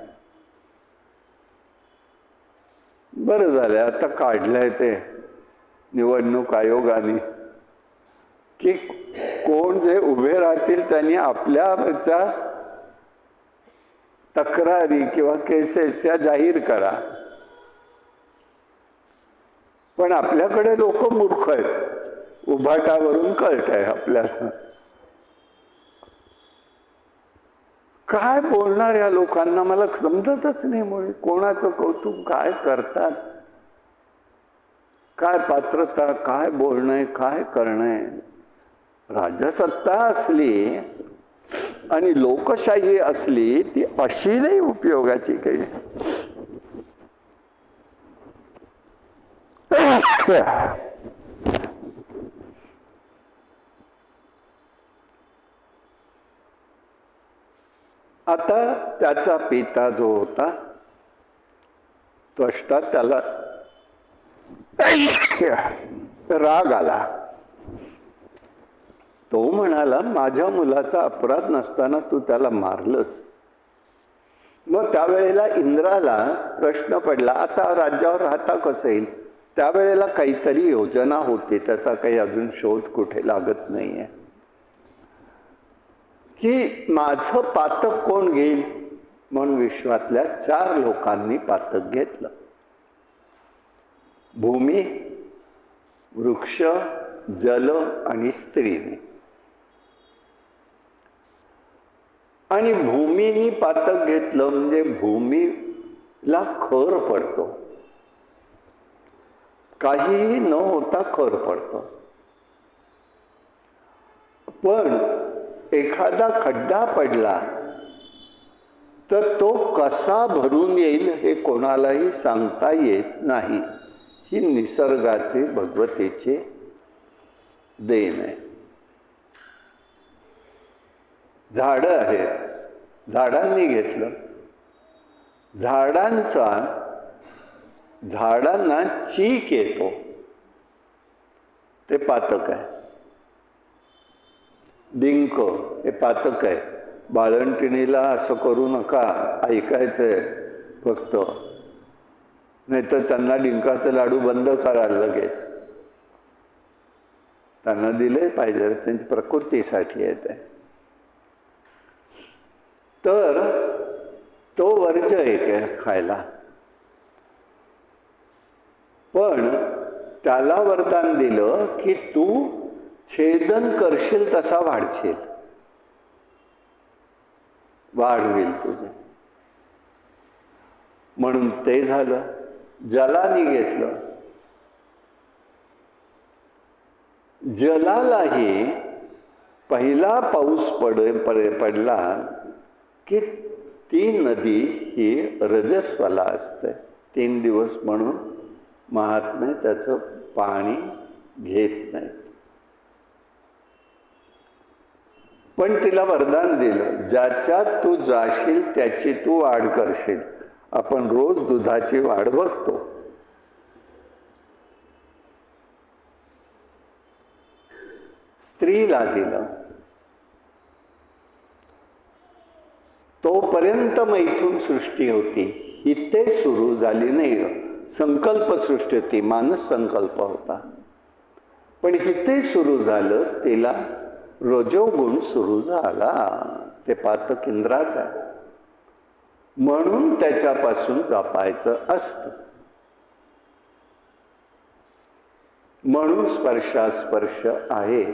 बरं झालं आता काढलंय ते निवडणूक आयोगाने की कोण जे उभे राहतील त्यांनी आपल्या तक्रारी किंवा केसेस या जाहीर करा. पण आपल्याकडे लोक मूर्ख आहेत, उभाटावरून कळत आहे आपल्याला. काय बोलणार या लोकांना मला समजतच नाही. मुळे कोणाचं कौतुक, काय करतात, काय पात्रता, काय बोलणं, काय करणं. राजसत्ता असली आणि लोकशाही असली ती अशी नाही उपयोगाची काही. आता त्याचा पिता जो होता त्वष्टा, त्याला राग आला. तो म्हणाला माझ्या मुलाचा अपराध नसताना तू त्याला मारलंच. मग त्यावेळेला इंद्राला प्रश्न पडला आता राज्यावर राहता कसं येईल. त्यावेळेला काहीतरी योजना होती, त्याचा काही अजून शोध कुठे लागत नाहीये, की माझं पातक कोण घेईल. म्हणून विश्वातल्या 4 लोकांनी पातक घेतलं. भूमी, वृक्ष, जल आणि स्त्रीने. आणि भूमीनी पातक घेतलं म्हणजे भूमीला खर पडतो, काहीही न होता खर पडतो. पण एखादा खड्डा पडला तर तो कसा भरून येईल हे कोणालाही सांगता येत नाही. ही निसर्गाची, भगवतीची देण आहे. झाडं आहेत, झाडांनी घेतलं. झाडांना चीक येतो, ते पातक आहे. डिंक हे पातक आहे. बाळंटिणीला असं करू नका, ऐकायचंय फक्त, नाहीतर त्यांना डिंकाचे लाडू बंद करायला लगेच. त्यांना दिले पाहिजे, त्यांची प्रकृतीसाठी येत आहे. तर तो वर्ज्य एक आहे खायला. पण त्याला वरदान दिलं की तू छेदन करशील तसा वाढशील, वाढ होईल तुझे. म्हणून ते झालं. जलाने घेतलं. जलालाही पहिला पाऊस पडला की ती नदी ही रजस्वला असते. 3 दिवस म्हणून महात्मे त्याचं पाणी घेत नाही. पण तिला वरदान दिलं, ज्याच्यात तू जाशील त्याची तू वाढ करशील. आपण रोज दुधाची वाढ बघतो. स्त्रीला दिलं. तोपर्यंत मैथून सृष्टी होती, इथे सुरू झाली नाही. संकल्प सृष्टी होती, मानस संकल्प होता. पण इथे सुरू झालं, तिला रजोगुण सुरू झाला. ते पातक इंद्राचं आहे. म्हणून त्याच्यापासून जपायचं असतं. म्हणून स्पर्शास्पर्श आहे.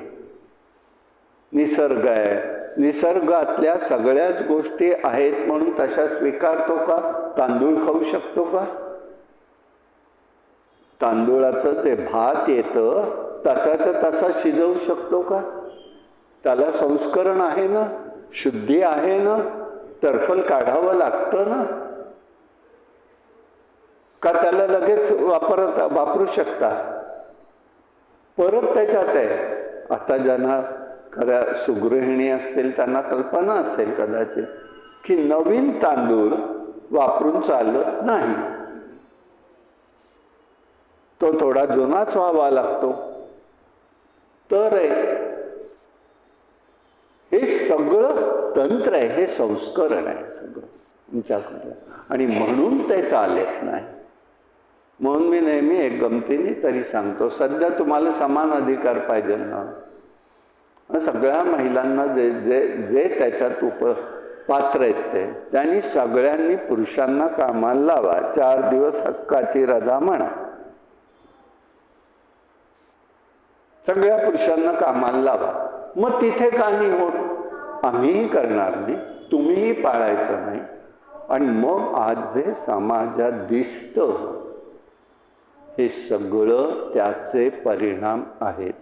निसर्ग आहे, निसर्गातल्या सगळ्याच गोष्टी आहेत म्हणून तशा स्वीकारतो का? तांदूळ खाऊ शकतो का? तांदूळाचं जे भात येतं तसाचं तसा शिजवू शकतो का? त्याला संस्करण आहे ना, शुद्धी आहे ना, टरफल काढावं लागतं ना. का त्याला लगेच वापरू शकता? परत त्याच्यात आहे. आता ज्यांना खऱ्या सुगृहिणी असतील त्यांना कल्पना असेल कदाचित की नवीन तांदूळ वापरून चालत नाही, तो थोडा जुनाच व्हावा लागतो. तर हे सगळं तंत्र आहे, हे संस्करण आहे सगळं तुमच्याकडे, आणि म्हणून ते चालत नाही. म्हणून मी नेहमी एक गमतीने तरी सांगतो, सध्या तुम्हाला समान अधिकार पाहिजे ना, सगळ्या महिलांना जे जे जे त्याच्यात पात्र आहेत ते त्यांनी सगळ्यांनी पुरुषांना कामाला लावा. 4 दिवस हक्काची रजा म्हणा, सगळ्या पुरुषांना कामाला लावा. मग तिथे का नाही होत? आम्हीही करणार नाही, तुम्हीही पाळायचं नाही, आणि मग आज जे समाजात दिसतं हे सगळं त्याचे परिणाम आहेत.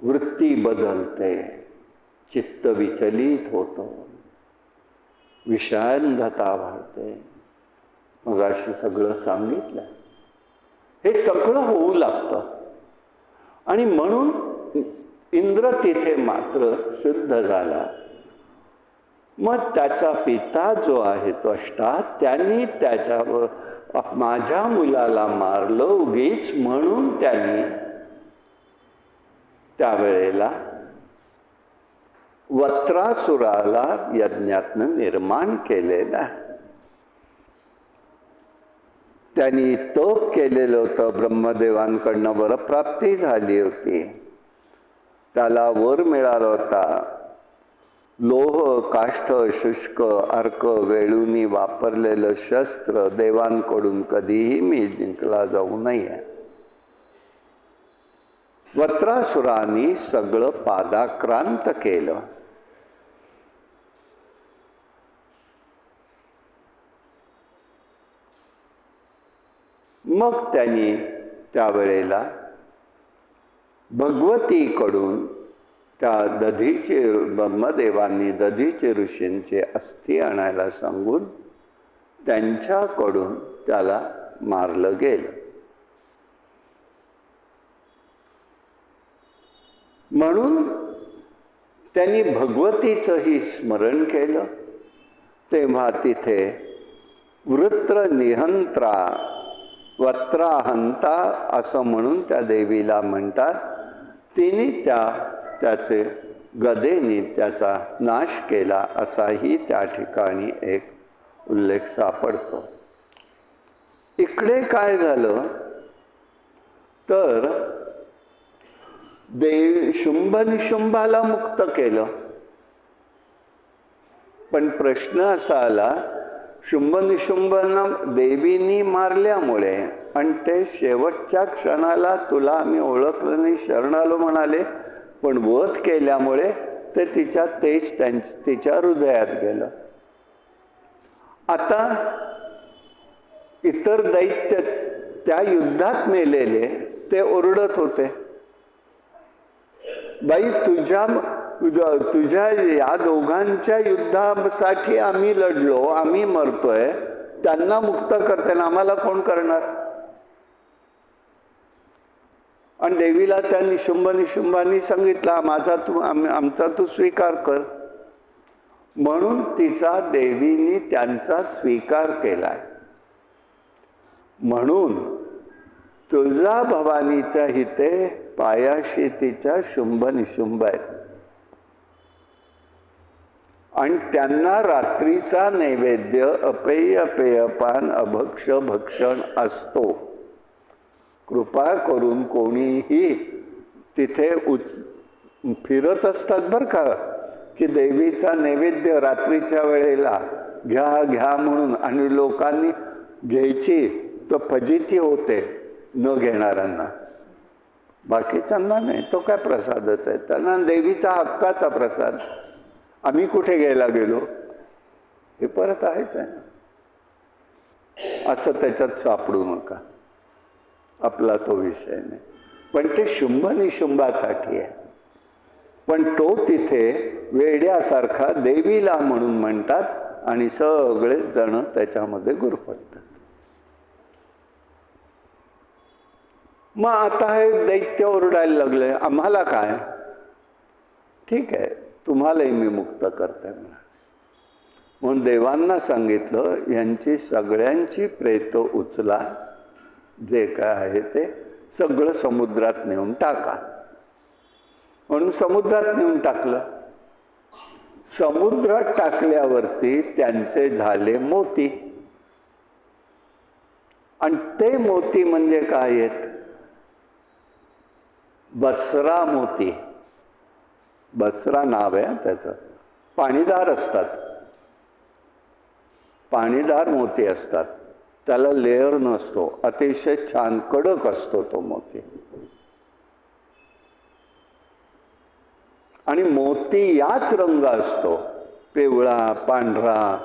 वृत्ती बदलते, चित्त विचलित होतं, विषयांधता वाढते. मग अशी सगळं सांगितलं, हे सगळं होऊ लागतं. आणि म्हणून इंद्र तिथे मात्र शुद्ध झाला. मग त्याचा पिता जो आहे त्वष्टा, त्यांनी त्याच्यावर माझ्या मुलाला मारलं उगीच म्हणून त्यांनी त्यावेळेला वत्रासुराला यज्ञातनं निर्माण केलेला. त्यांनी तप केलेलं होतं, ब्रह्मदेवांकडनं वरप्राप्ती झाली होती, त्याला वर मिळाला होता. लोह, काष्ठ, शुष्क, अर्क, वेळूनी वापरलेलं शस्त्र देवांकडून कधीही मी जिंकला जाऊ नये. वत्रासुरांनी सगळं पादाक्रांत केलं. मग त्यांनी त्यावेळेला भगवतीकडून त्या दधीचे, ब्रह्मदेवांनी दधीचे ऋषींचे अस्थि आणायला सांगून त्यांच्याकडून त्याला मारलं गेलं. म्हणून त्यांनी भगवतीचंही स्मरण केलं. तेव्हा तिथे वृत्र निहंत्रा, वत्राहंता असं म्हणून त्या देवीला म्हणतात. तिने त्याचे गदेने त्याचा नाश केला असाही त्या ठिकाणी एक उल्लेख सापडतो. इकडे काय झालं तर शुंभ निशुंभाला मुक्त केलं. पण प्रश्न असा आला, शुंभ निशुंभांना देवीनी मारल्यामुळे आणि ते शेवटच्या क्षणाला तुला आम्ही ओळखलं नाही शरण आलो म्हणाले, पण वध केल्यामुळे ते तिच्या तेज तिच्या हृदयात गेलं. आता इतर दैत्य त्या युद्धात मेलेले ते ओरडत होते, बाई तुझ्या या दोघांच्या युद्धासाठी आम्ही लढलो, आम्ही मरतोय, त्यांना मुक्त करताना आम्हाला कोण करणार? आणि देवीला त्या निशुंभांनी सांगितलं, आमचा तू स्वीकार कर. म्हणून तिचा देवीने त्यांचा स्वीकार केलाय. म्हणून तुळजा भवानीच्या हिते पायाशी तिच्या शुंभ निशुंभ आहेत, आणि त्यांना रात्रीचा नैवेद्य अपेय पेयपान अभक्ष भक्षण असतो. कृपा करून कोणीही तिथे फिरत असतात बरं का, की देवीचा नैवेद्य रात्रीच्या वेळेला घ्या घ्या म्हणून, आणि लोकांनी घ्यायची तर फजिती होते न घेणाऱ्यांना, बाकीच्यांना नाही. तो काय प्रसादच आहे, त्यांना देवीचा हक्काचा प्रसाद. आम्ही कुठे घ्यायला गेलो, हे परत आहेच आहे ना, असं त्याच्यात सापडू नका, आपला तो विषय नाही. पण ते शुंभ निशुंभासाठी आहे. पण तो तिथे वेड्यासारखा देवीला म्हणून म्हणतात, आणि सगळे जण त्याच्यामध्ये गुरफटतात. मग आता हे दैत्य ओरडायला लागले, आम्हाला काय, ठीक आहे तुम्हालाही मी मुक्त करते म्हणा. म्हणून देवांना सांगितलं, यांची सगळ्यांची प्रेत उचला, जे काय आहे ते सगळं समुद्रात नेऊन टाका. म्हणून समुद्रात नेऊन टाकलं. समुद्रात टाकल्यावरती त्यांचे झाले मोती. आणि ते मोती म्हणजे काय आहेत? बसरा मोती. बसरा नाव आहे त्याचं. पाणीदार असतात, पाणीदार मोती असतात. त्याला लेअर नसतो, अतिशय छान कडक असतो तो मोती. आणि मोती याच रंग असतो, पिवळा, पांढरा,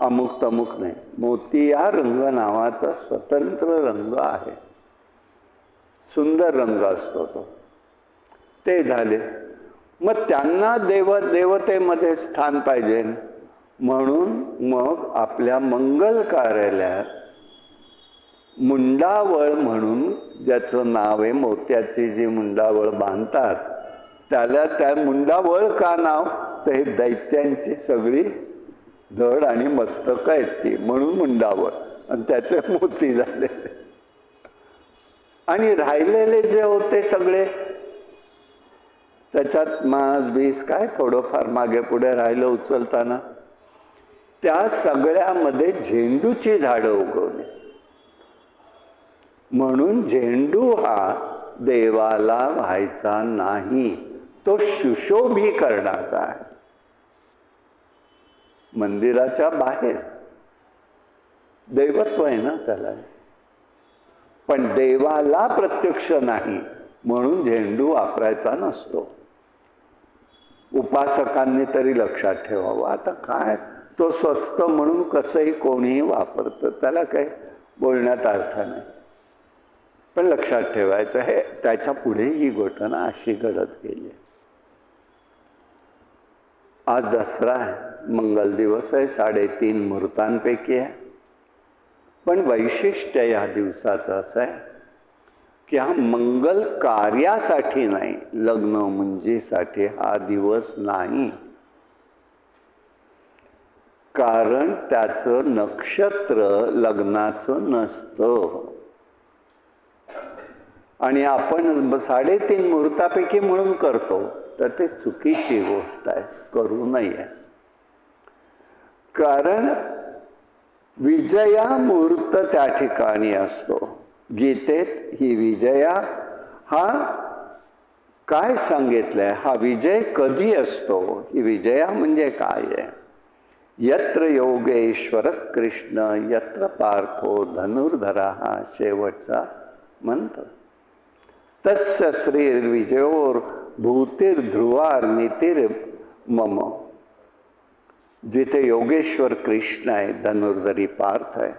अमुक तमुक नाही. मोती या रंग नावाचा स्वतंत्र रंग आहे. सुंदर रंग असतो तो. ते झाले. मग त्यांना देवतेमध्ये स्थान पाहिजे, म्हणून मग आपल्या मंगल कार्यालयात मुंडावळ म्हणून, ज्याचं नाव आहे, मोत्याची जी मुंडावळ बांधतात त्याला त्या मुंडावळ का नाव? तर हे दैत्यांची सगळी धड आणि मस्तक आहेत ती, म्हणून मुंडावळ. आणि त्याचे मोती झाले. आणि राहिलेले जे होते सगळे, त्याच्यात मांस बीस काय थोडंफार मागे पुढे राहिलं उचलताना, त्या सगळ्यामध्ये झेंडूची झाडं उगवली. म्हणून झेंडू हा देवाला व्हायचा नाही, तो सुशोभीकरणाचा आहे. मंदिराच्या बाहेर दैवत्व आहे ना त्याला, पण देवाला प्रत्यक्ष नाही, म्हणून झेंडू वापरायचा नसतो. उपासकांनी तरी लक्षात ठेवावं. आता काय, तो स्वस्त म्हणून कसंही कोणीही वापरतं, त्याला काही बोलण्यात अर्थ नाही. पण लक्षात ठेवायचं हे, त्याच्या पुढे ही घटना अशी घडत गेली. आज दसरा आहे, मंगल दिवस आहे, 3.5 मुहूर्तांपैकी आहे. पण वैशिष्ट्य या दिवसाचं असं आहे की हा मंगल कार्यासाठी नाही, लग्न मुंजीसाठी हा दिवस नाही. कारण त्याचं नक्षत्र लग्नाचं नसतं. आणि आपण 3.5 मुहूर्तापैकी म्हणून करतो, तर ते चुकीची गोष्ट आहे, करू नये. कारण विजया मुहूर्त त्या ठिकाणी असतो. गीतेत ही विजया हा काय सांगितलंय, हा विजय कधी असतो, ही विजया म्हणजे काय आहे? यत्र योगेश्वर कृष्ण यत्र पार्थो धनुर्धरा, हा शेवटचा मंत्र. तस्य श्रीर्विजयोर भूतिर्ध्रुवार नीतिर मम. जिथे योगेश्वर कृष्ण आहे, धनुर्धरी पार्थ आहे,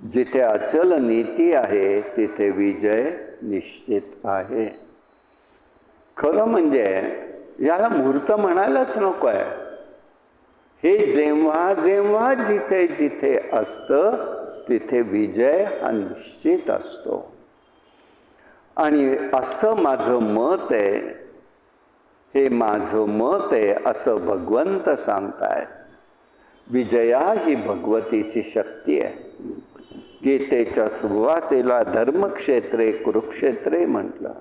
जिथे अचल नीती आहे, तिथे विजय निश्चित आहे. खरं म्हणजे याला मुहूर्त म्हणायलाच नको आहे. हे जेव्हा जेव्हा जिथे जिथे असतं तिथे विजय हा निश्चित असतो. आणि असं माझं मत आहे, हे माझं मत आहे असं भगवंत सांगतायत. विजया ही भगवतीची शक्ती आहे. गीतेच्या सुरुवातीला धर्मक्षेत्रे कुरुक्षेत्रे म्हटलं,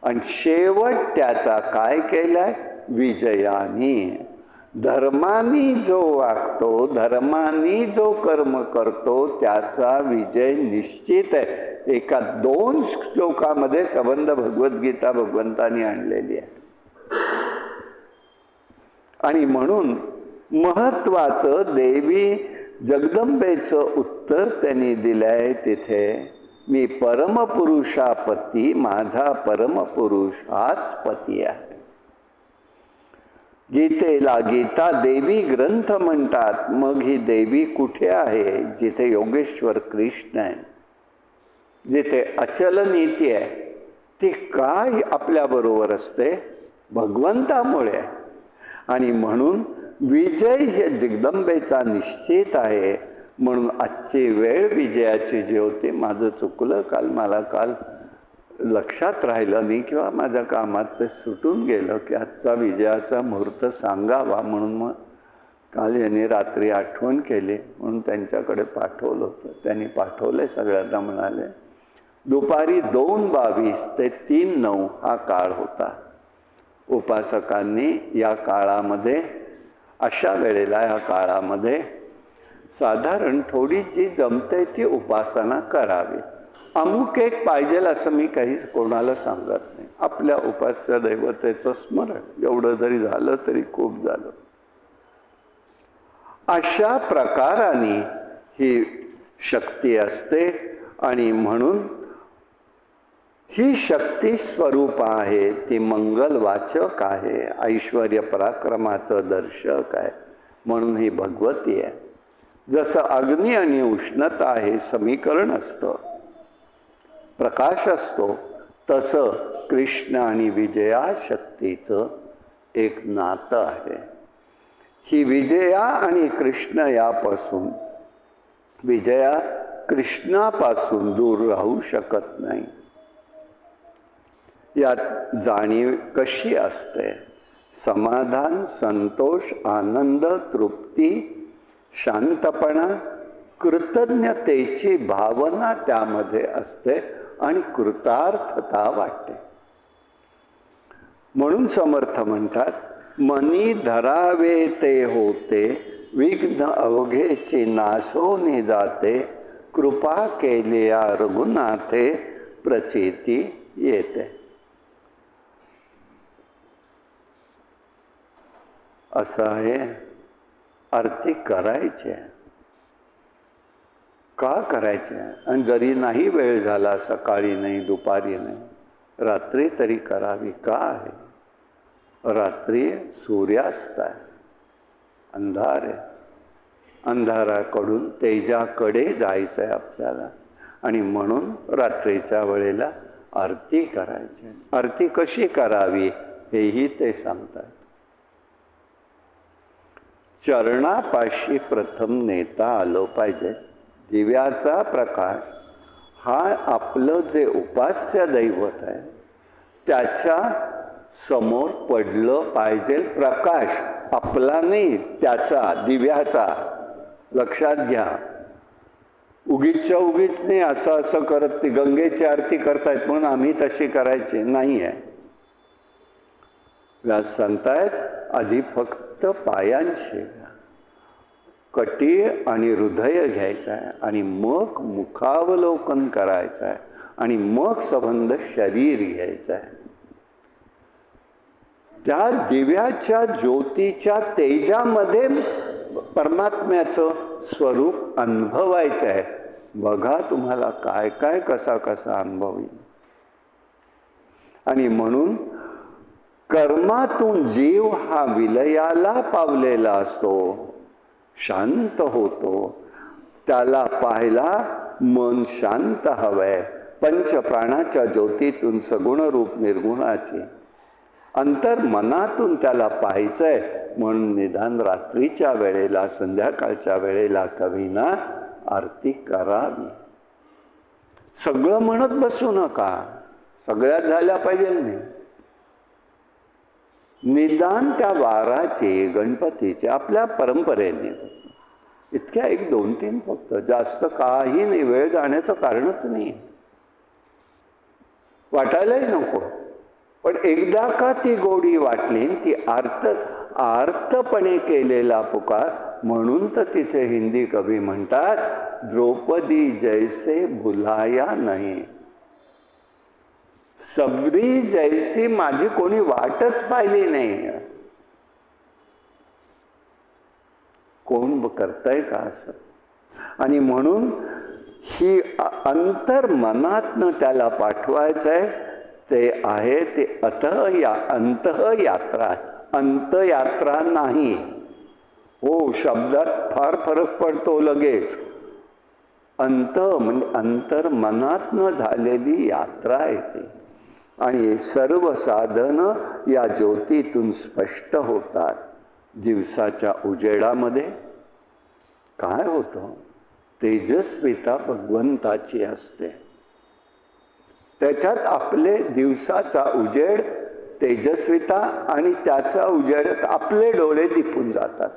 आणि शेवट त्याचा काय केलाय? विजयानी. धर्मानी जो वागतो, धर्मानी जो कर्म करतो, त्याचा विजय निश्चित आहे. एका 2 श्लोकामध्ये संबंध भगवद्गीता भगवंतानी आणलेली आहे. आणि म्हणून महत्वाचं देवी जगदंबेचं उत्तर त्यांनी दिलंय तिथे, मी परमपुरुषापती, माझा परमपुरुष हाच पती आहे. गीतेला गीता देवी ग्रंथ म्हणतात. मग ही देवी कुठे आहे? जिथे योगेश्वर कृष्ण आहे, जिथे अचल नीती आहे. ती काय आपल्याबरोबर असते? भगवंतामुळे. आणि म्हणून विजय हे जगदंबेचा निश्चित आहे. म्हणून आजची वेळ विजयाची जी होती, माझं चुकलं काल, मला काल लक्षात राहिलं नाही किंवा माझ्या कामात ते सुटून गेलं की आजचा विजयाचा मुहूर्त सांगावा. म्हणून मग काल यांनी रात्री आठवण केली, म्हणून त्यांच्याकडे पाठवलं होतं. त्यांनी पाठवले, सगळ्यांना म्हणाले दुपारी 2:22 ते 3:09 हा काळ होता. उपासकांनी या काळामध्ये, अशा वेळेला या काळामध्ये साधारण थोडी जी जमते ती उपासना करावी. अमुक एक पाहिजेल असं मी काही कोणाला सांगत नाही. आपल्या उपास्य दैवतेचं स्मरण एवढं जरी झालं तरी खूप झालं. अशा प्रकाराने ही शक्ती असते आणि म्हणून ही शक्ती स्वरूप आहे, ती मंगलवाचक आहे, ऐश्वर्य पराक्रमाचं दर्शक आहे, म्हणून ही भगवती आहे. जसं अग्नी आणि उष्णता हे समीकरण असतं, प्रकाश असतो, तसं कृष्ण आणि विजया शक्तीचं एक नातं आहे. ही विजया आणि कृष्ण यापासून, विजया कृष्णापासून दूर राहू शकत नाही. यात जाणीव कशी असते? समाधान, संतोष, आनंद, तृप्ती, शांतपणा, कृतज्ञतेची भावना त्यामध्ये असते आणि कृतार्थता वाटते. म्हणून समर्थ म्हणतात, मनी धरावे ते होते, विघ्न अवघेचे नाशोने जाते, कृपा केलिया रघुनाथे प्रचिती येते. असं आहे. आरती करायची आहे. का करायची आहे? आणि जरी नाही वेळ झाला, सकाळी नाही, दुपारी नाही, रात्री तरी करावी. का आहे? रात्री सूर्यास्त आहे, अंधार आहे. अंधाराकडून तेजाकडे जायचं आहे आपल्याला, आणि म्हणून रात्रीच्या वेळेला आरती करायची. आरती कशी करावी हेही ते सांगतात. चरणापाशी प्रथम नेता आलो पाहिजे. दिव्याचा प्रकाश हा आपलं जे उपास्य दैवत आहे त्याच्या समोर पडलं पाहिजे. प्रकाश आपला नाही, त्याचा, दिव्याचा. लक्षात घ्या. उगीचच्या उगीच नाही असं असं करत ती गंगेची आरती करतायत म्हणून आम्ही तशी करायची नाही आहे. व्यास सांगतायत, आधी फक्त पायांशी कटी आणि हृदय घ्यायचं आहे, आणि मग मुखावलोकन करायचं आहे, आणि मग संबंध शरीर घ्यायचं आहे. त्या दिव्याच्या ज्योतीच्या तेजामध्ये परमात्म्याचं स्वरूप अनुभवायचं आहे. बघा तुम्हाला काय काय कसा कसा अनुभव येईल. आणि म्हणून कर्मातून जीव हा विलयाला पावलेला असतो, शांत होतो. त्याला पाहायला मन शांत हवंय. पंचप्राणाच्या ज्योतीतून सगुण रूप निर्गुणाची अंतर मनातून त्याला पाहायचंय. म्हणून निदान रात्रीच्या वेळेला, संध्याकाळच्या वेळेला कवीना आरती करावी. सगळं म्हणत बसू नका, सगळ्यात झाल्या पाहिजे नाही. निदान त्या वाराचे, गणपतीचे, आपल्या परंपरेने इतक्या 1, 2, 3 फक्त, जास्त काही नाही. वेळ जाण्याचं कारणच नाही, वाटायलाही नको. पण एकदा का ती गोडी वाटली, ती आर्तपणे केलेला पुकार. म्हणून तर तिथे हिंदी कवी म्हणतात, द्रौपदी जैसे भुलाया नाही. सबरी जैसी माझी कोणी वाटच पाहिली नाही. कोण करताय का असं? आणि म्हणून ही अंतर मनातनं त्याला पाठवायचंय. ते आहे ते अंतयात्रा. अंतयात्रा नाही. हो, शब्दात फार फरक पडतो लगेच. अंत म्हणजे अंतर मनातनं झालेली यात्रा आहे ती. आणि सर्व साधन या ज्योतीतून स्पष्ट होतात. दिवसाच्या उजेडामध्ये काय होतं? तेजस्विता भगवंताची असते. त्याच्यात आपले दिवसाचा उजेड, तेजस्विता, आणि त्याचा उजेडात आपले डोळे दिपून जातात.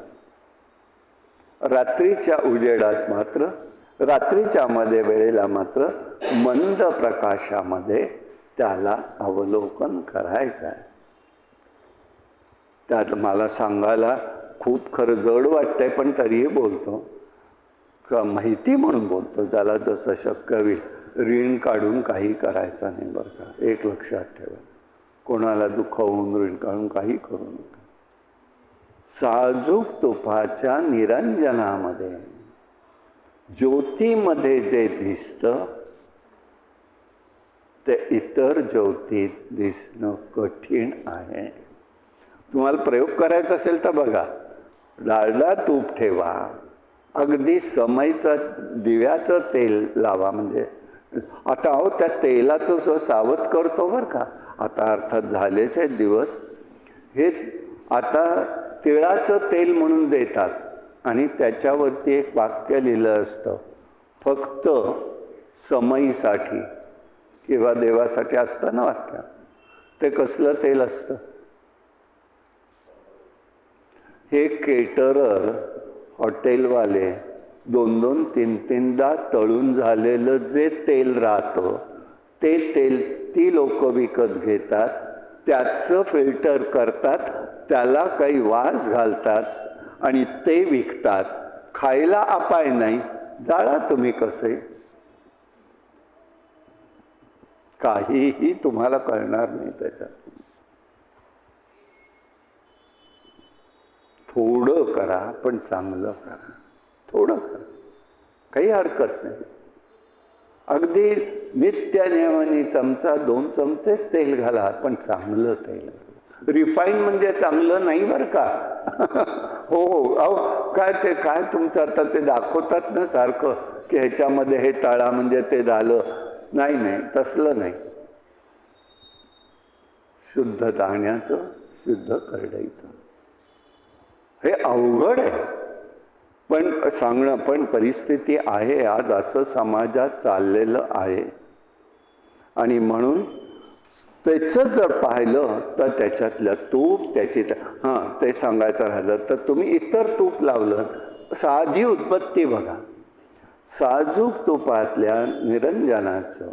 रात्रीच्या उजेडात मात्र, रात्रीच्या वेळेला मात्र मंद प्रकाशामध्ये त्याला अवलोकन करायचं आहे. त्यात मला सांगायला खूप खरं जड वाटतंय, पण तरीही बोलतो, का माहिती म्हणून बोलतो, ज्याला जसं शक्य होईल. ऋण काढून काही करायचं नाही बरं का, एक लक्षात ठेवा. कोणाला दुखावून ऋण काढून काही करू नका. साजूक तुपाच्या निरंजनामध्ये, ज्योतीमध्ये जे दिसतं ते इतर ज्योतीत दिसणं कठीण आहे. तुम्हाला प्रयोग करायचा असेल तर बघा, डालडा तूप ठेवा, अगदी समईचं दिव्याचं तेल लावा. म्हणजे आता अहो त्या तेलाचं सावध करतो बरं का. आता अर्थात झालेच आहेत दिवस. हे आता तिळाचं तेल म्हणून देतात आणि त्याच्यावरती एक वाक्य लिहिलं असतं, फक्त समईसाठी किंवा देवासाठी असतं ना वाक्य. ते कसलं तेल असतं? हे केटरर, हॉटेलवाले 2-2, 3-3दा तळून झालेलं जे तेल राहतं ते तेल ती लोक विकत घेतात, त्याचं फिल्टर करतात, त्याला काही वास घालतात आणि ते विकतात. खायला अपाय नाही, जाळा तुम्ही कसे, काहीही तुम्हाला कळणार नाही त्याच्यात. थोडं करा पण चांगलं करा, थोडं करा, काही हरकत नाही. अगदी नित्य नियमाने 1-2 चमचे तेल घाला, पण चांगलं तेल. रिफाईन म्हणजे चांगलं नाही बरं का. हो हो, अहो काय तुमचं आता ते दाखवतात ना सारखं की ह्याच्यामध्ये हे तळा म्हणजे ते झालं. नाही, तसलं नाही. शुद्ध दाण्याचं, शुद्ध करडईचं. हे अवघड आहे पण सांगणं, पण परिस्थिती आहे आज, असं समाजात चाललेलं आहे. आणि म्हणून त्याचं जर पाहिलं तर त्याच्यातलं तूप, त्याची ते सांगायचं राहिलं तर तुम्ही इतर तूप लावलं, साधी उदबत्ती बघा, साजूक तुपातल्या निरंजनाचं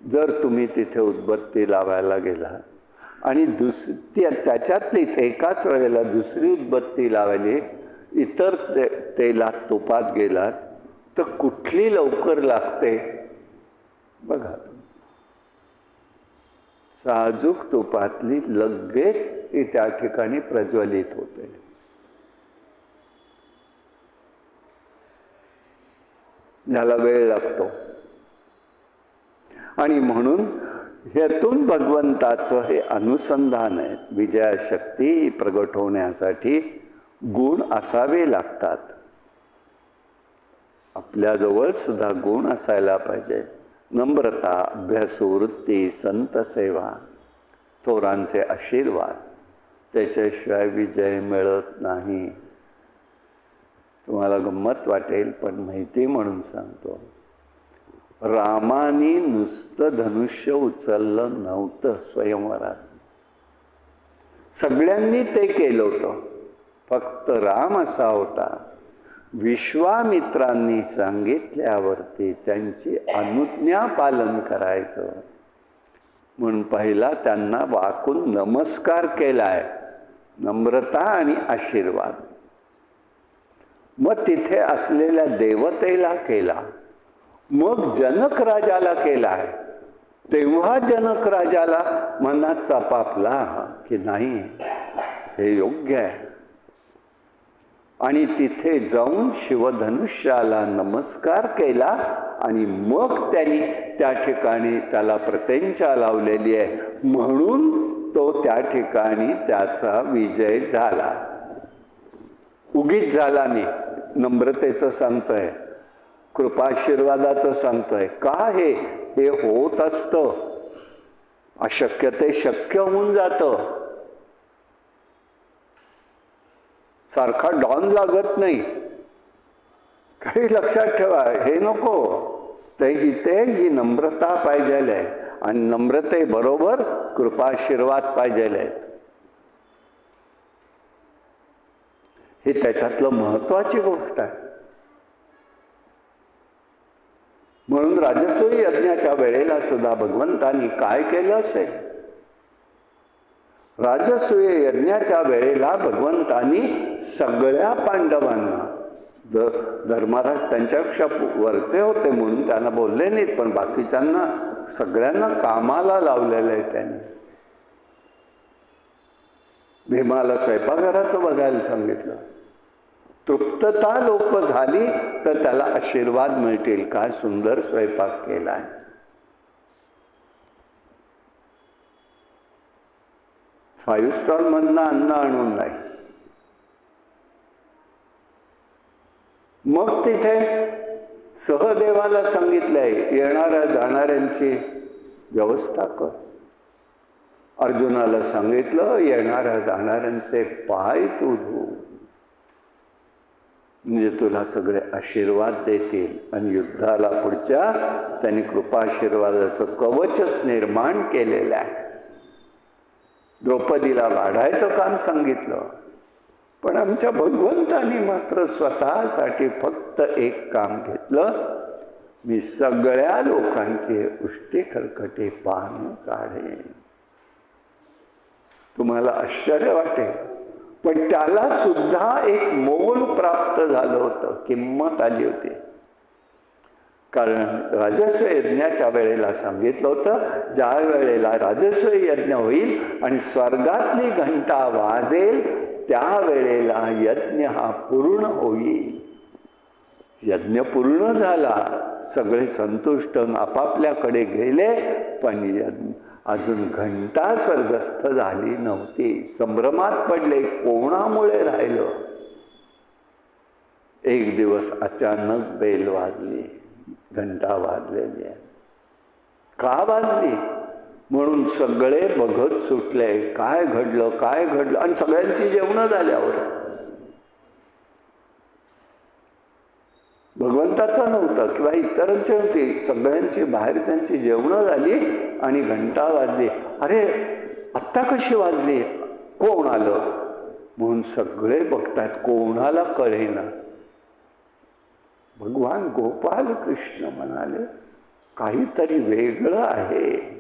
जर तुम्ही तिथे उदबत्ती लावायला गेला आणि त्याच्यातलीच एकाच वेळेला दुसरी उदबत्ती लावायली इतर तेलात तुपात गेलात तर कुठली लवकर लागते बघा. साजूक तुपातली लगेच ती त्या ठिकाणी प्रज्वलित होते. याला वेळ लागतो. आणि म्हणून ह्यातून भगवंताचं हे अनुसंधान आहे. विजयाशक्ती प्रगट होण्यासाठी गुण असावे लागतात. आपल्याजवळ सुद्धा गुण असायला पाहिजे. नम्रता, अभ्यासवृत्ती, संत सेवा, थोरांचे आशीर्वाद, त्याच्याशिवाय विजय मिळत नाही. तुम्हाला गंमत वाटेल पण माहिती म्हणून सांगतो, रामाने नुसतं धनुष्य उचललं नव्हतं स्वयंवरात. सगळ्यांनी ते केलं होतं, फक्त राम असा होता, विश्वामित्रांनी सांगितल्यावरती त्यांची अनुज्ञा पालन करायचं म्हणून पहिला त्यांना वाकून नमस्कार केलाय, नम्रता आणि आशीर्वाद. मग तिथे असलेल्या देवतेला केला, मग जनक राजाला केलाय. तेव्हा जनक राजाला मनात चपापला की नाही हे योग्य आहे, आणि तिथे जाऊन शिवधनुष्याला नमस्कार केला आणि मग त्यांनी त्या ठिकाणी त्याला प्रत्यंचा लावलेली आहे म्हणून तो त्या ठिकाणी त्याचा विजय झाला. उगीच झाला नाही. नम्रतेचं सांगतोय, कृपाशीर्वादाचं सांगतोय. का हे होत असतं, अशक्य ते शक्य होऊन जातं. सारखा डॉन लागत नाही, काही लक्षात ठेवा. हे नको, ते इथे ही नम्रता पाहिजे आहे आणि नम्रते बरोबर कृपाशीर्वाद पाहिजे आहेत. ही त्याच्यातलं महत्वाची गोष्ट आहे. म्हणून राजसूय यज्ञाच्या वेळेला सुद्धा भगवंतांनी काय केलं असेल, राजसूय यज्ञाच्या वेळेला भगवंतांनी सगळ्या पांडवांना, धर्मराज त्यांच्यापेक्षा वरचे होते म्हणून त्यांना बोलले नाहीत, पण बाकीच्यांना सगळ्यांना कामाला लावलेलं आहे त्यांनी. भीमाला स्वयंपाकघराचं बघायला सांगितलं. तृप्तता लोक झाली तर त्याला आशीर्वाद मिळतील. काय सुंदर स्वयंपाक केलाय. फाईव्ह स्टार मधनं अन्न आणून नाही. मग तिथे सहदेवाला सांगितलंय येणाऱ्या जाणाऱ्यांची व्यवस्था कर. अर्जुनाला सांगितलं येणाऱ्या जाणाऱ्यांचे पाय तू धू, म्हणजे तुला सगळे आशीर्वाद देतील. आणि युद्धाला पुढच्या त्यांनी कृपाशीर्वादाचं कवचच निर्माण केलेलं आहे. द्रौपदीला वाढायचं काम सांगितलं, पण आमच्या भगवंतानी मात्र स्वतःसाठी फक्त एक काम घेतलं, मी सगळ्या लोकांचे उष्टी खरकटे पान काढेन. तुम्हाला आश्चर्य वाटेल, पण त्याला सुद्धा एक मोल प्राप्त झालं होतं, किंमत आली होती. कारण राजस्व यज्ञाच्या वेळेला सांगितलं होतं, ज्या वेळेला राजस्व यज्ञ होईल आणि स्वर्गातली घंटा वाजेल त्यावेळेला यज्ञ हा पूर्ण होईल. यज्ञ पूर्ण झाला, सगळे संतुष्ट आपापल्याकडे गेले, पण यज्ञ अजून घंटा स्वर्गस्थ झाली नव्हती. संभ्रमात पडले, कोणामुळे राहिलं. एक दिवस अचानक बेल वाजली, घंटा वाजलेली आहे. का वाजली म्हणून सगळे बघत सुटले, काय घडलं काय घडलं. आणि सगळ्यांची जेवणं झाल्यावर भगवंताचं नव्हतं किंवा इतरांची नव्हती, सगळ्यांची बाहेरच्यांची जेवणं झाली आणि घंटा वाजली. अरे आत्ता कशी वाजली, कोण आलं म्हणून सगळे बघतायत, कोणाला कळेना. भगवान गोपाल कृष्ण म्हणाले काहीतरी वेगळं आहे.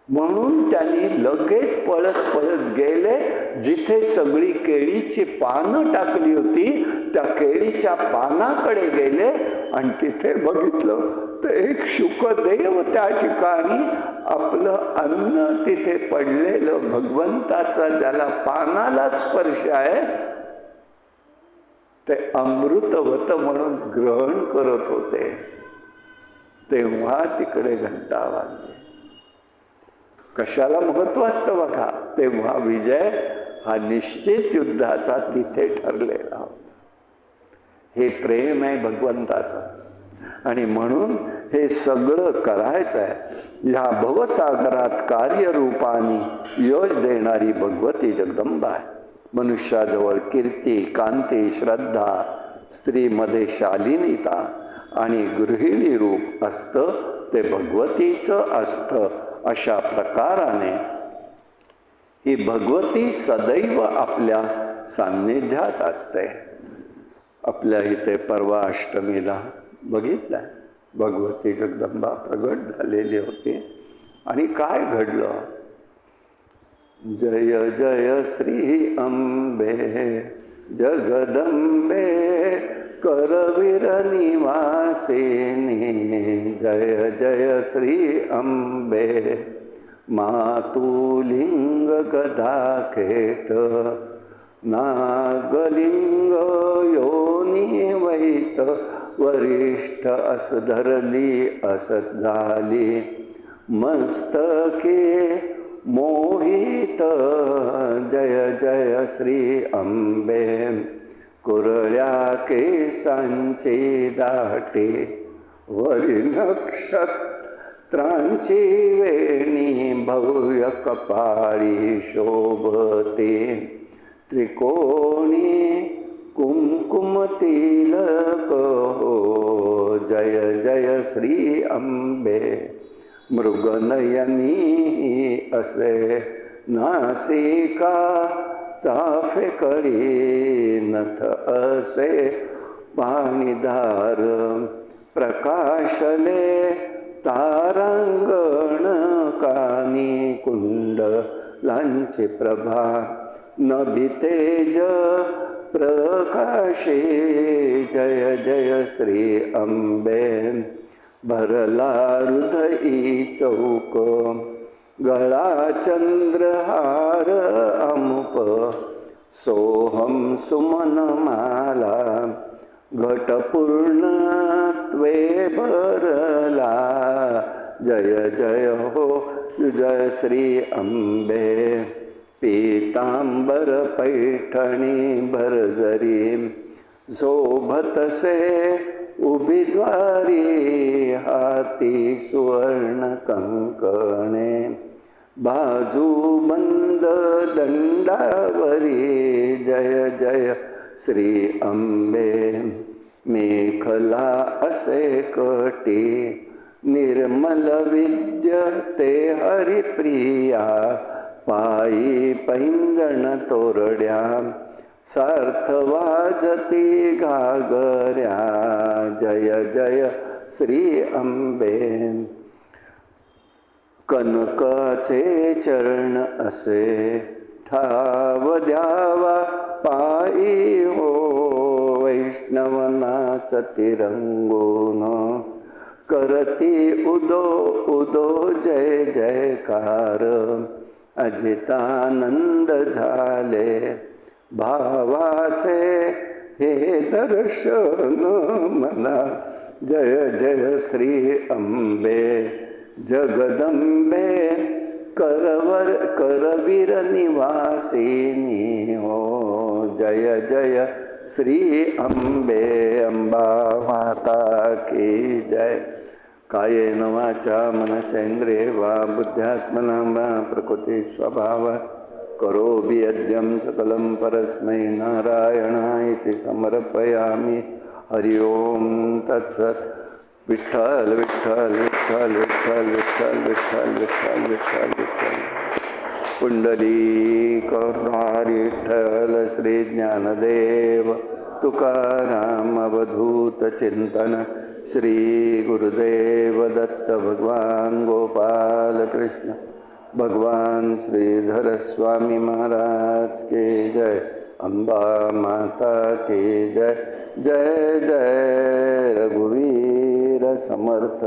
म्हणून त्यांनी लगेच पळत पळत गेले, जिथे सगळी केळीची पानं टाकली होती त्या केळीच्या पानाकडे गेले आणि तिथे बघितलं तर एक शुकदेव त्या ठिकाणी आपलं अन्न तिथे पडलेलं भगवंताचा ज्याला पानाला स्पर्श आहे ते अमृतवत म्हणून ग्रहण करत होते. तेव्हा तिकडे घंटा वाजली. कशाला महत्व असतं बघा. तेव्हा विजय हा निश्चित युद्धाचा तिथे ठरलेला होता. हे प्रेम आहे भगवंताचं आणि म्हणून हे सगळं करायचं आहे. ह्या भवसागरात कार्यरूपाने यश देणारी भगवती जगदंबा आहे. मनुष्याजवळ कीर्ती, कांती, श्रद्धा, स्त्रीमध्ये शालिनीता आणि गृहिणी रूप असतं ते भगवतीचं असतं. अशा प्रकाराने ही भगवती सदैव आपल्या सान्निध्यात असते. आपल्या इथे परवा अष्टमीला बघितलं, भगवती जगदंबा प्रगट झालेली होती आणि काय घडलं. जय जय श्री अंबे जगदंबे करवीर निवासिनी. जय जय श्री अंबे मातुलिंग गदाखेट नागलिंग योनी वैत वरिष्ठ असधरली असत झाली मस्तके मोहित. जय जय श्री अंबे कुरळ्या केसांचे दाटे वरी नक्षत्रांची वेणी भव्य कपाळी शोभते त्रिकोणी कुंकुम तिलक हो. जय जय श्री अंबे मृगनयनी असे नासिका चाफे कळी नथ असे पाणीधार प्रकाशले तारांगण कानी कुंड लांची प्रभा नभितेज प्रकाशे जय जय श्री अंबे भरला हृदयी चौक गळा चंद्रहार अमुप सोहम सुमन माला घटपूर्णत्वे भरला जय जय हो जय श्री अंबे पीतांबर पैठणी भरजरी शोभतसे उभी द्वारी हाती सुवर्ण कंकणे बाजू बंद दंडावरी जय जय श्री अंबे मेखला असे कटी निर्मल विद्यते हरिप्रिया पायी पैंजण तोरड्या सार्थ वाजती घागऱ्या जय जय श्री अंबे कनकाचे चरण असे ठाव द्यावा पायी हो वैष्णवनाच तिरंगोन करती उदो उदो जय जयकार अजितानंद झाले भावाचे हे दर्शन मला जय जय श्री अंबे जगदंबे करवीर निवासिनी हो जय जय श्री अंबे अंबा माता की जय कायेन वाचा मनसेन्द्रिये वा बुद्ध्यात्मना वा प्रकृति स्वभावात् करोमि यद्यं सकलं परस्मै नारायणाय समर्पयामि हरि ओम तत्सत् विठ्ठल विठ्ठल विठ्ठल विठ्ठल विठ्ठल विठ्ठल विठ्ठल विठ्ठल विठ्ठल पुंडलिक विठ्ठल श्री ज्ञानदेव तुकाराम अवधूत चिंतन श्री गुरुदेव दत्त भगवान गोपाल कृष्ण भगवान श्रीधर स्वामी महाराज के जय अंबा माता की जय जय जय रघुवीर समर्थ।